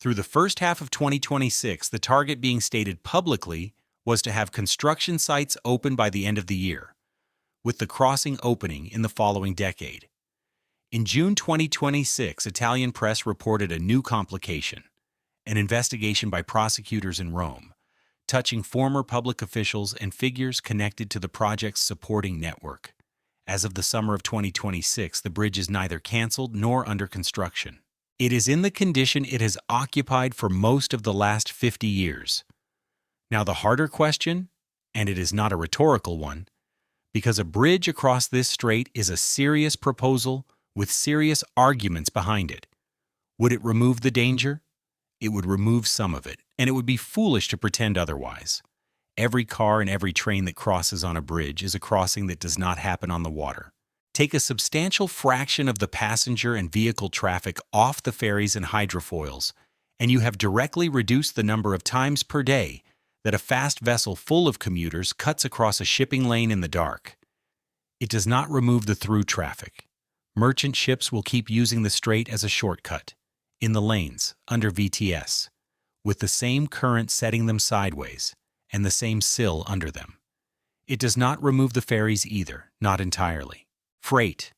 Through the first half of 2026, the target being stated publicly was to have construction sites open by the end of the year, with the crossing opening in the following decade. In June 2026, Italian press reported a new complication, an investigation by prosecutors in Rome, touching former public officials and figures connected to the project's supporting network. As of the summer of 2026, the bridge is neither canceled nor under construction. It is in the condition it has occupied for most of the last 50 years. Now the harder question, and it is not a rhetorical one, because a bridge across this strait is a serious proposal with serious arguments behind it. Would it remove the danger? It would remove some of it, and it would be foolish to pretend otherwise. Every car and every train that crosses on a bridge is a crossing that does not happen on the water. Take a substantial fraction of the passenger and vehicle traffic off the ferries and hydrofoils, and you have directly reduced the number of times per day that a fast vessel full of commuters cuts across a shipping lane in the dark. It does not remove the through traffic. Merchant ships will keep using the strait as a shortcut, in the lanes, under VTS, with the same current setting them sideways, and the same sill under them. It does not remove the ferries either, not entirely. Freight,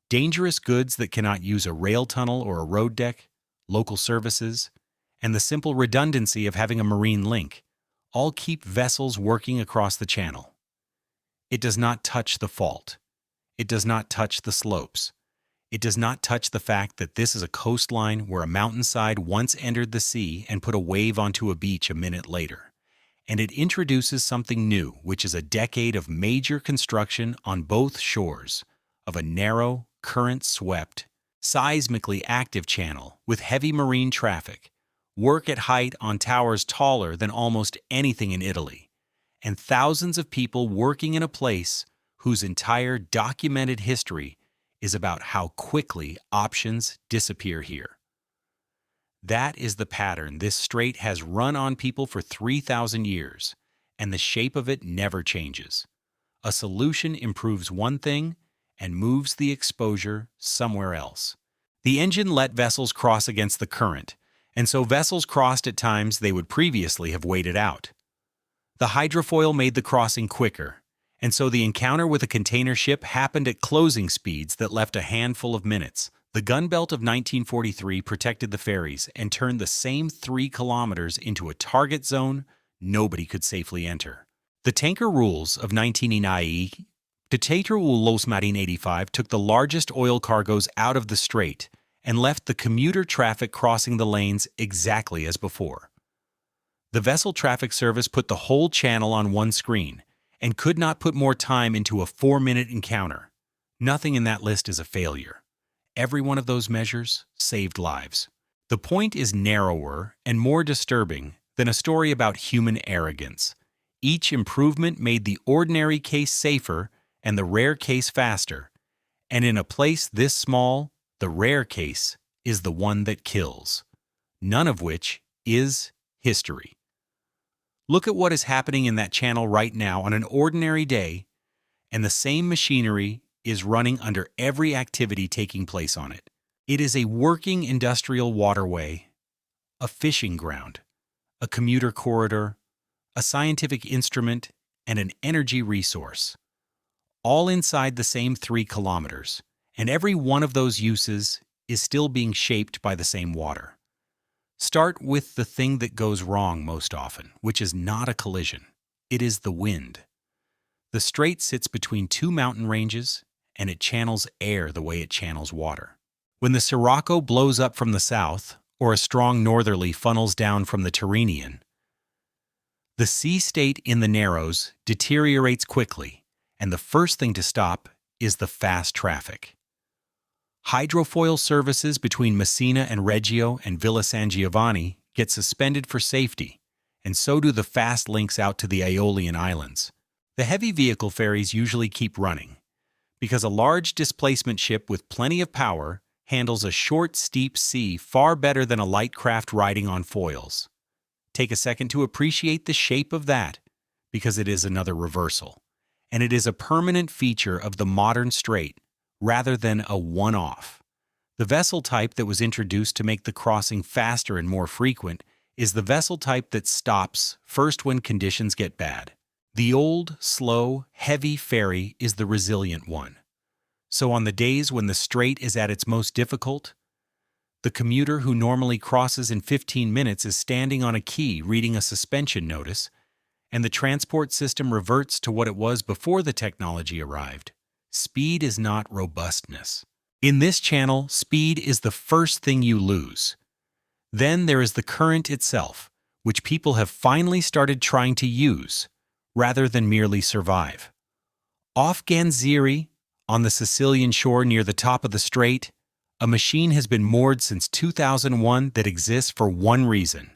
dangerous goods that cannot use a rail tunnel or a road deck, local services, and the simple redundancy of having a marine link all keep vessels working across the channel. It does not touch the fault. It does not touch the slopes. It does not touch the fact that this is a coastline where a mountainside once entered the sea and put a wave onto a beach a minute later. And it introduces something new, which is a decade of major construction on both shores of a narrow, current-swept, seismically active channel with heavy marine traffic, work at height on towers taller than almost anything in Italy, and thousands of people working in a place whose entire documented history is about how quickly options disappear here. That is the pattern this strait has run on people for 3,000 years, and the shape of it never changes. A solution improves one thing and moves the exposure somewhere else. The engine let vessels cross against the current, and so vessels crossed at times they would previously have waited out. The hydrofoil made the crossing quicker, and so the encounter with a container ship happened at closing speeds that left a handful of minutes. The gun belt of 1943 protected the ferries and turned the same 3 kilometers into a target zone nobody could safely enter. The tanker rules of 1990 to Teatro Los Marin 85 took the largest oil cargoes out of the strait and left the commuter traffic crossing the lanes exactly as before. The vessel traffic service put the whole channel on one screen and could not put more time into a 4-minute encounter. Nothing in that list is a failure. Every one of those measures saved lives. The point is narrower and more disturbing than a story about human arrogance. Each improvement made the ordinary case safer and the rare case faster. And in a place this small, the rare case is the one that kills, none of which is history. Look at what is happening in that channel right now on an ordinary day, and the same machinery is running under every activity taking place on it. It is a working industrial waterway, a fishing ground, a commuter corridor, a scientific instrument, and an energy resource, all inside the same 3 kilometers, and every one of those uses is still being shaped by the same water. Start with the thing that goes wrong most often, which is not a collision. It is the wind. The strait sits between 2 mountain ranges, and it channels air the way it channels water. When the Sirocco blows up from the south, or a strong northerly funnels down from the Tyrrhenian, the sea state in the Narrows deteriorates quickly, and the first thing to stop is the fast traffic. Hydrofoil services between Messina and Reggio and Villa San Giovanni get suspended for safety, and so do the fast links out to the Aeolian Islands. The heavy vehicle ferries usually keep running, because a large displacement ship with plenty of power handles a short, steep sea far better than a light craft riding on foils. Take a second to appreciate the shape of that, because it is another reversal, and it is a permanent feature of the modern strait rather than a one-off. The vessel type that was introduced to make the crossing faster and more frequent is the vessel type that stops first when conditions get bad. The old, slow, heavy ferry is the resilient one. So on the days when the strait is at its most difficult, the commuter who normally crosses in 15 minutes is standing on a quay reading a suspension notice, and the transport system reverts to what it was before the technology arrived. Speed is not robustness. In this channel, speed is the first thing you lose. Then there is the current itself, which people have finally started trying to use, rather than merely survive. Off Ganziri, on the Sicilian shore near the top of the strait, a machine has been moored since 2001 that exists for one reason.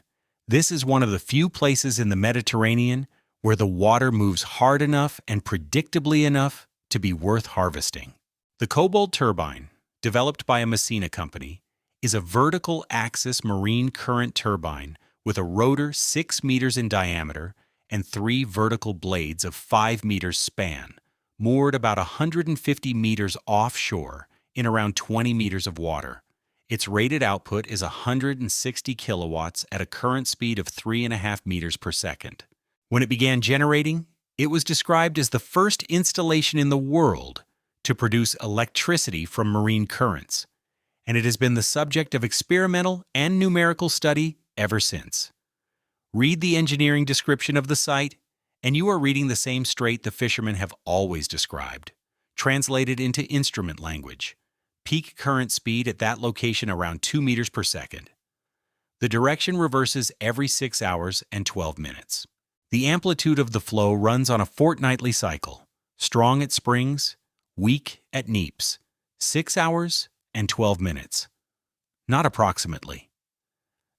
This is one of the few places in the Mediterranean where the water moves hard enough and predictably enough to be worth harvesting. The Cobalt turbine, developed by a Messina company, is a vertical axis marine current turbine with a rotor 6 meters in diameter and 3 vertical blades of 5 meters span, moored about 150 meters offshore in around 20 meters of water. Its rated output is 160 kilowatts at a current speed of 3.5 meters per second. When it began generating, it was described as the first installation in the world to produce electricity from marine currents, and it has been the subject of experimental and numerical study ever since. Read the engineering description of the site, and you are reading the same strait the fishermen have always described, translated into instrument language. Peak current speed at that location around 2 meters per second. The direction reverses every 6 hours and 12 minutes. The amplitude of the flow runs on a fortnightly cycle, strong at springs, weak at neaps, 6 hours and 12 minutes. Not approximately.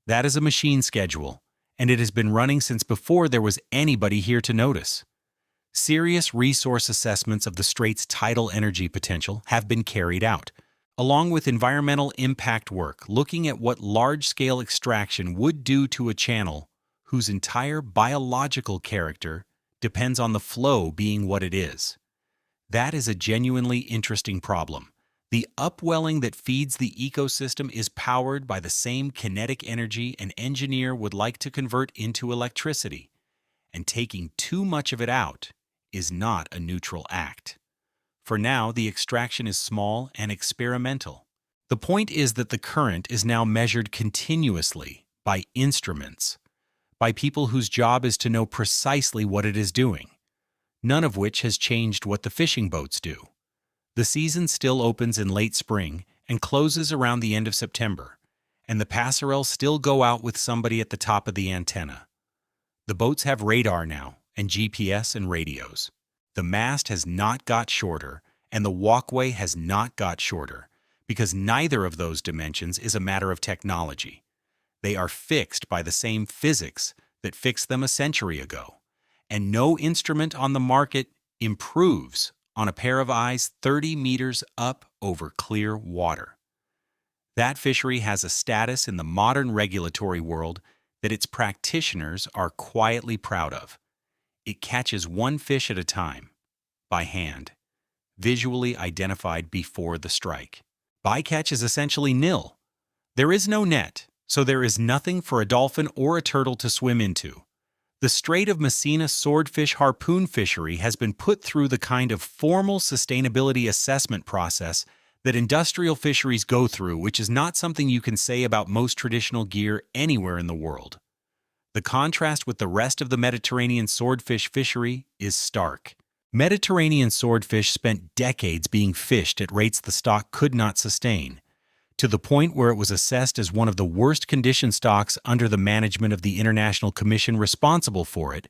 That is a machine schedule, and it has been running since before there was anybody here to notice. Serious resource assessments of the strait's tidal energy potential have been carried out, along with environmental impact work looking at what large-scale extraction would do to a channel whose entire biological character depends on the flow being what it is. That is a genuinely interesting problem. The upwelling that feeds the ecosystem is powered by the same kinetic energy an engineer would like to convert into electricity, and taking too much of it out is not a neutral act. For now, the extraction is small and experimental. The point is that the current is now measured continuously by instruments, by people whose job is to know precisely what it is doing, none of which has changed what the fishing boats do. The season still opens in late spring and closes around the end of September, and the passerelles still go out with somebody at the top of the antenna. The boats have radar now, and GPS and radios. The mast has not got shorter, and the walkway has not got shorter, because neither of those dimensions is a matter of technology. They are fixed by the same physics that fixed them a century ago, and no instrument on the market improves on a pair of eyes 30 meters up over clear water. That fishery has a status in the modern regulatory world that its practitioners are quietly proud of. It catches one fish at a time, by hand, visually identified before the strike. Bycatch is essentially nil. There is no net, so there is nothing for a dolphin or a turtle to swim into. The Strait of Messina swordfish harpoon fishery has been put through the kind of formal sustainability assessment process that industrial fisheries go through, which is not something you can say about most traditional gear anywhere in the world. The contrast with the rest of the Mediterranean swordfish fishery is stark. Mediterranean swordfish spent decades being fished at rates the stock could not sustain, to the point where it was assessed as one of the worst condition stocks under the management of the international commission responsible for it,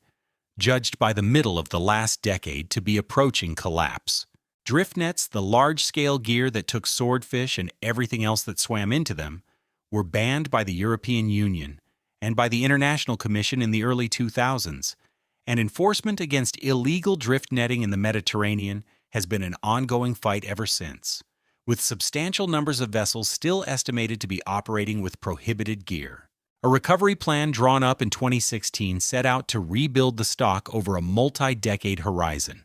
judged by the middle of the last decade to be approaching collapse. Drift nets, the large-scale gear that took swordfish and everything else that swam into them, were banned by the European Union and by the International Commission in the early 2000s, and enforcement against illegal drift netting in the Mediterranean has been an ongoing fight ever since, with substantial numbers of vessels still estimated to be operating with prohibited gear. A recovery plan drawn up in 2016 set out to rebuild the stock over a multi-decade horizon,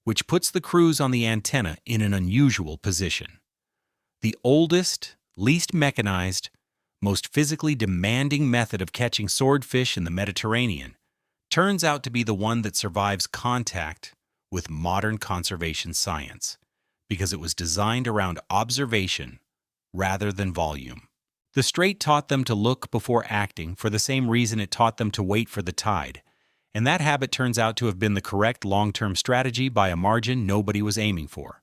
which puts the crews on the antenna in an unusual position. The oldest, least mechanized, most physically demanding method of catching swordfish in the Mediterranean turns out to be the one that survives contact with modern conservation science, because it was designed around observation rather than volume. The strait taught them to look before acting for the same reason it taught them to wait for the tide, and that habit turns out to have been the correct long-term strategy by a margin nobody was aiming for.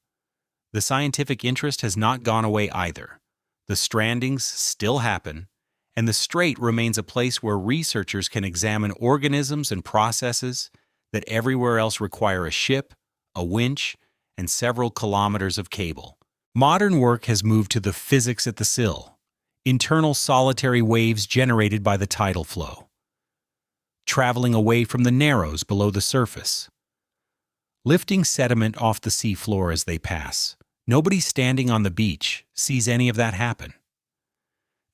The scientific interest has not gone away either. The strandings still happen, and the strait remains a place where researchers can examine organisms and processes that everywhere else require a ship, a winch, and several kilometers of cable. Modern work has moved to the physics at the sill, internal solitary waves generated by the tidal flow, traveling away from the narrows below the surface, lifting sediment off the sea floor as they pass. Nobody standing on the beach sees any of that happen.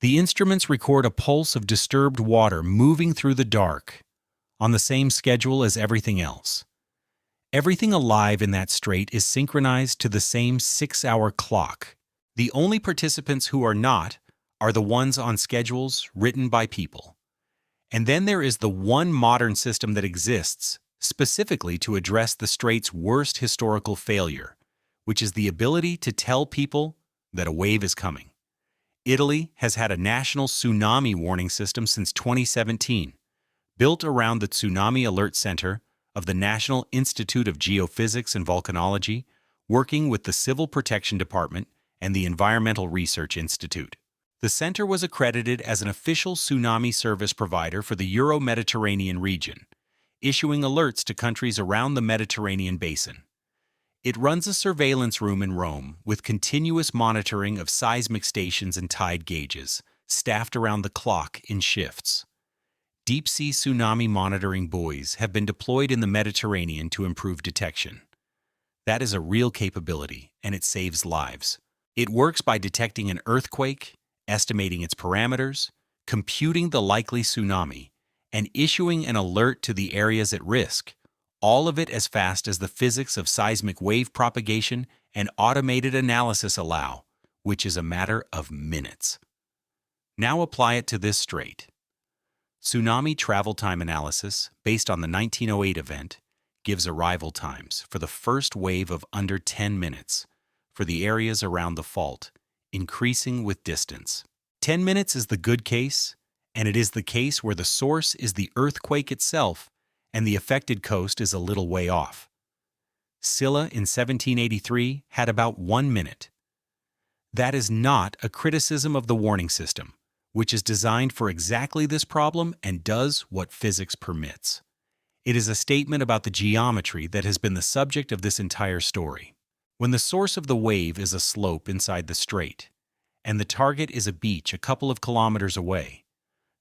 The instruments record a pulse of disturbed water moving through the dark, on the same schedule as everything else. Everything alive in that strait is synchronized to the same 6-hour clock. The only participants who are not are the ones on schedules written by people. And then there is the one modern system that exists specifically to address the strait's worst historical failure, which is the ability to tell people that a wave is coming. Italy has had a national tsunami warning system since 2017, built around the Tsunami Alert Center of the National Institute of Geophysics and Volcanology, working with the Civil Protection Department and the Environmental Research Institute. The center was accredited as an official tsunami service provider for the Euro-Mediterranean region, issuing alerts to countries around the Mediterranean basin. It runs a surveillance room in Rome with continuous monitoring of seismic stations and tide gauges, staffed around the clock in shifts. Deep-sea tsunami monitoring buoys have been deployed in the Mediterranean to improve detection. That is a real capability, and it saves lives. It works by detecting an earthquake, estimating its parameters, computing the likely tsunami, and issuing an alert to the areas at risk, all of it as fast as the physics of seismic wave propagation and automated analysis allow, which is a matter of minutes. Now apply it to this strait. Tsunami travel time analysis, based on the 1908 event, gives arrival times for the first wave of under 10 minutes for the areas around the fault, increasing with distance. 10 minutes is the good case, and it is the case where the source is the earthquake itself and the affected coast is a little way off. Scylla in 1783 had about 1 minute. That is not a criticism of the warning system, which is designed for exactly this problem and does what physics permits. It is a statement about the geometry that has been the subject of this entire story. When the source of the wave is a slope inside the strait, and the target is a beach a couple of kilometers away,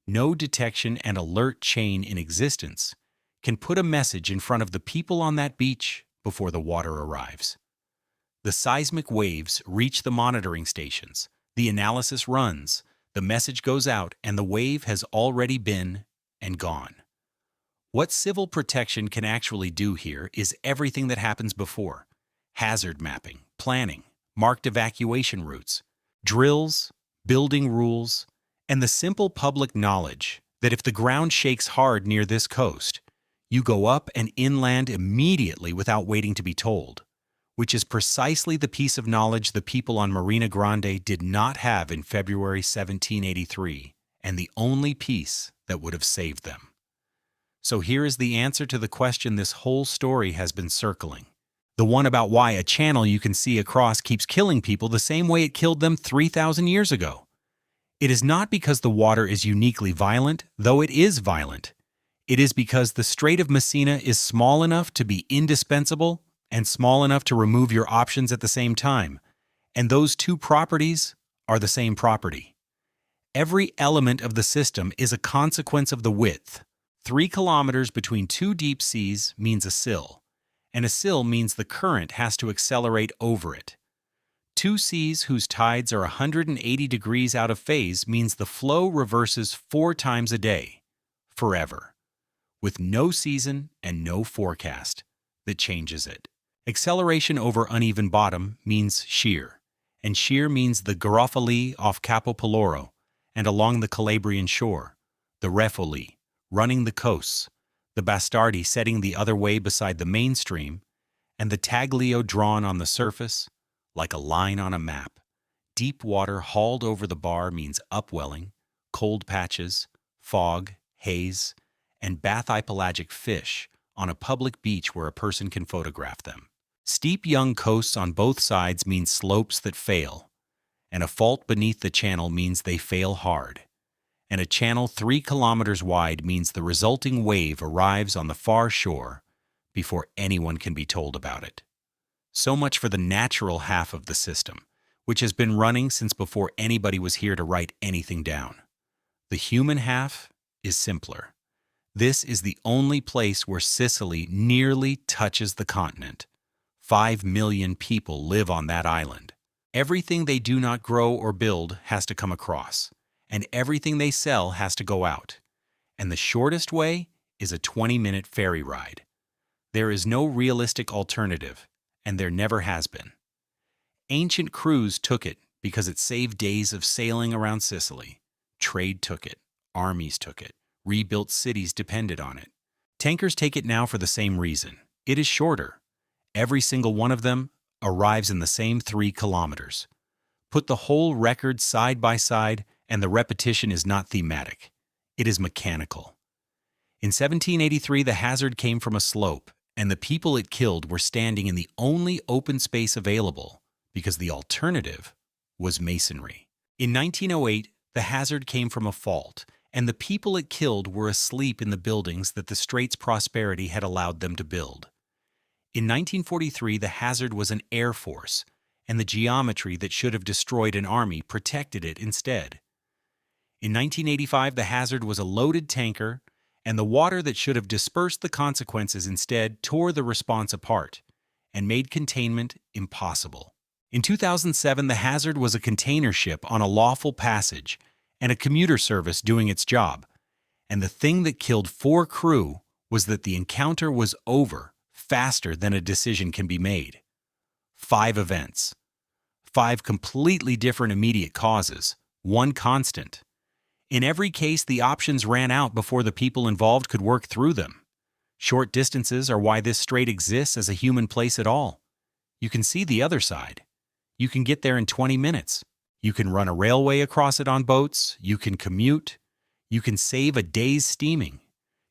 no detection and alert chain in existence can put a message in front of the people on that beach before the water arrives. The seismic waves reach the monitoring stations, the analysis runs, the message goes out, and the wave has already been and gone. What civil protection can actually do here is everything that happens before: hazard mapping, planning, marked evacuation routes, drills, building rules, and the simple public knowledge that if the ground shakes hard near this coast, you go up and inland immediately without waiting to be told, which is precisely the piece of knowledge the people on Marina Grande did not have in February 1783, and the only piece that would have saved them. So here is the answer to the question this whole story has been circling. The one about why a channel you can see across keeps killing people the same way it killed them 3,000 years ago. It is not because the water is uniquely violent, though it is violent. It is because the Strait of Messina is small enough to be indispensable and small enough to remove your options at the same time, and those two properties are the same property. Every element of the system is a consequence of the width. 3 kilometers between two deep seas means a sill, and a sill means the current has to accelerate over it. 2 seas whose tides are 180 degrees out of phase means the flow reverses 4 times a day, forever, with no season and no forecast that changes it. Acceleration over uneven bottom means shear, and sheer means the Garofali off Capo Peloro and along the Calabrian shore, the Refoli, running the coasts, the Bastardi setting the other way beside the mainstream, and the Taglio drawn on the surface, like a line on a map. Deep water hauled over the bar means upwelling, cold patches, fog, haze, and bathypelagic fish on a public beach where a person can photograph them. Steep young coasts on both sides mean slopes that fail, and a fault beneath the channel means they fail hard. And a channel 3 kilometers wide means the resulting wave arrives on the far shore before anyone can be told about it. So much for the natural half of the system, which has been running since before anybody was here to write anything down. The human half is simpler. This is the only place where Sicily nearly touches the continent. 5 million people live on that island. Everything they do not grow or build has to come across, and everything they sell has to go out. And the shortest way is a 20-minute ferry ride. There is no realistic alternative, and there never has been. Ancient crews took it because it saved days of sailing around Sicily. Trade took it. Armies took it. Rebuilt cities depended on it. Tankers take it now for the same reason. It is shorter. Every single one of them arrives in the same 3 kilometers. Put the whole record side by side, and the repetition is not thematic. It is mechanical. In 1783, the hazard came from a slope, and the people it killed were standing in the only open space available because the alternative was masonry. In 1908, the hazard came from a fault, and the people it killed were asleep in the buildings that the Strait's prosperity had allowed them to build. In 1943, the hazard was an air force, and the geometry that should have destroyed an army protected it instead. In 1985, the hazard was a loaded tanker, and the water that should have dispersed the consequences instead tore the response apart and made containment impossible. In 2007, the hazard was a container ship on a lawful passage and a commuter service doing its job, and the thing that killed 4 crew was that the encounter was over faster than a decision can be made. 5 events. 5 completely different immediate causes, 1 constant. In every case, the options ran out before the people involved could work through them. Short distances are why this strait exists as a human place at all. You can see the other side. You can get there in 20 minutes. You can run a railway across it on boats. You can commute. You can save a day's steaming.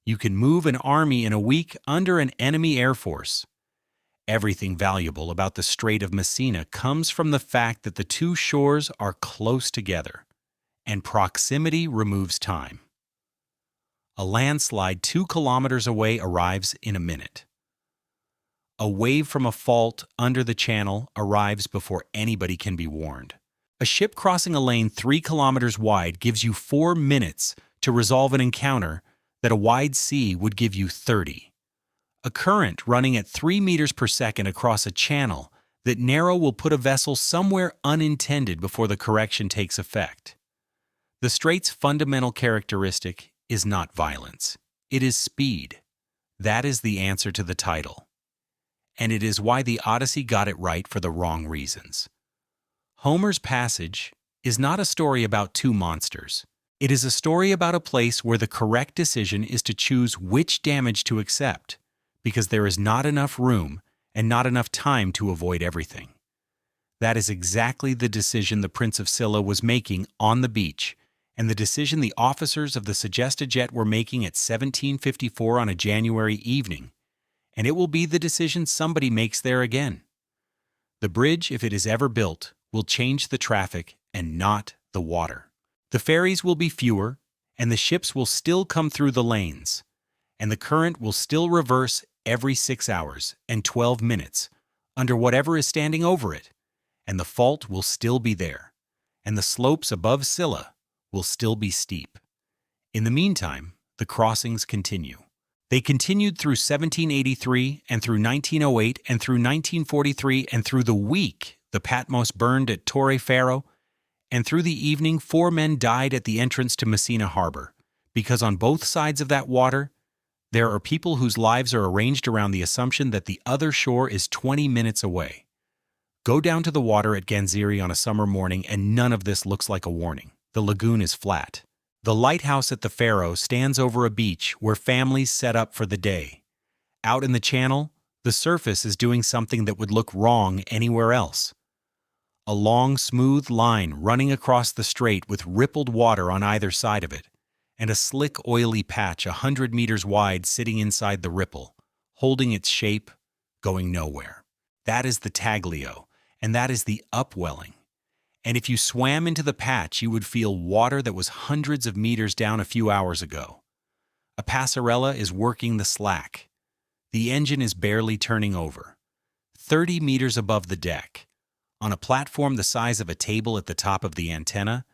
You can move an army in a week under an enemy air force. Everything valuable about the Strait of Messina comes from the fact that the 2 shores are close together, and proximity removes time. A landslide 2 kilometers away arrives in a minute. A wave from a fault under the channel arrives before anybody can be warned. A ship crossing a lane 3 kilometers wide gives you 4 minutes to resolve an encounter that a wide sea would give you 30. A current running at 3 meters per second across a channel that narrow will put a vessel somewhere unintended before the correction takes effect. The Strait's fundamental characteristic is not violence. It is speed. That is the answer to the title. And it is why the Odyssey got it right for the wrong reasons. Homer's Passage is not a story about 2 monsters. It is a story about a place where the correct decision is to choose which damage to accept, because there is not enough room and not enough time to avoid everything. That is exactly the decision the Prince of Scylla was making on the beach, and the decision the officers of the Suggested were making at 1754 on a January evening, and it will be the decision somebody makes there again. The bridge, if it is ever built, will change the traffic and not the water. The ferries will be fewer, and the ships will still come through the lanes, and the current will still reverse every 6 hours and 12 minutes under whatever is standing over it, and the fault will still be there, and the slopes above Scylla will still be steep. In the meantime, the crossings continue. They continued through 1783 and through 1908 and through 1943 and through the week the Patmos burned at Torre Ferro, and through the evening 4 men died at the entrance to Messina harbor, because on both sides of that water, there are people whose lives are arranged around the assumption that the other shore is 20 minutes away. Go down to the water at Ganziri on a summer morning and none of this looks like a warning. The lagoon is flat. The lighthouse at the Faro stands over a beach where families set up for the day. Out in the channel, the surface is doing something that would look wrong anywhere else. A long, smooth line running across the strait with rippled water on either side of it, and a slick, oily patch 100 meters wide sitting inside the ripple, holding its shape, going nowhere. That is the Taglio, and that is the upwelling. And if you swam into the patch, you would feel water that was hundreds of meters down a few hours ago. A passerella is working the slack. The engine is barely turning over. 30 meters above the deck, on a platform the size of a table at the top of the antenna,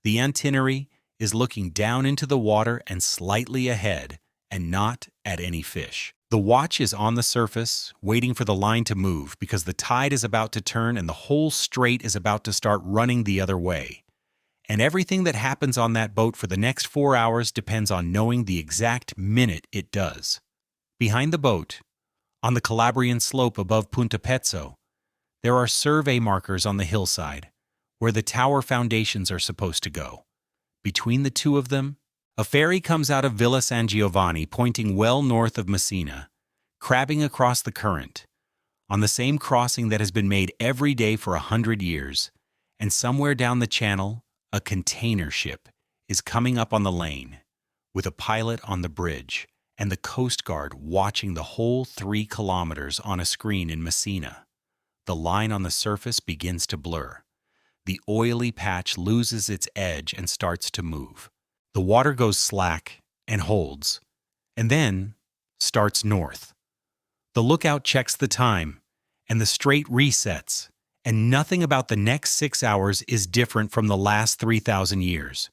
the antennary is looking down into the water and slightly ahead, and not at any fish. The watch is on the surface, waiting for the line to move because the tide is about to turn and the whole strait is about to start running the other way. And everything that happens on that boat for the next 4 hours depends on knowing the exact minute it does. Behind the boat, on the Calabrian slope above Punta Pezzo, there are survey markers on the hillside, where the tower foundations are supposed to go. Between the two of them, a ferry comes out of Villa San Giovanni pointing well north of Messina, crabbing across the current, on the same crossing that has been made every day for 100 years, and somewhere down the channel, a container ship is coming up on the lane, with a pilot on the bridge, and the Coast Guard watching the whole 3 kilometers on a screen in Messina. The line on the surface begins to blur. The oily patch loses its edge and starts to move. The water goes slack and holds, and then starts north. The lookout checks the time, and the strait resets, and nothing about the next 6 hours is different from the last 3,000 years.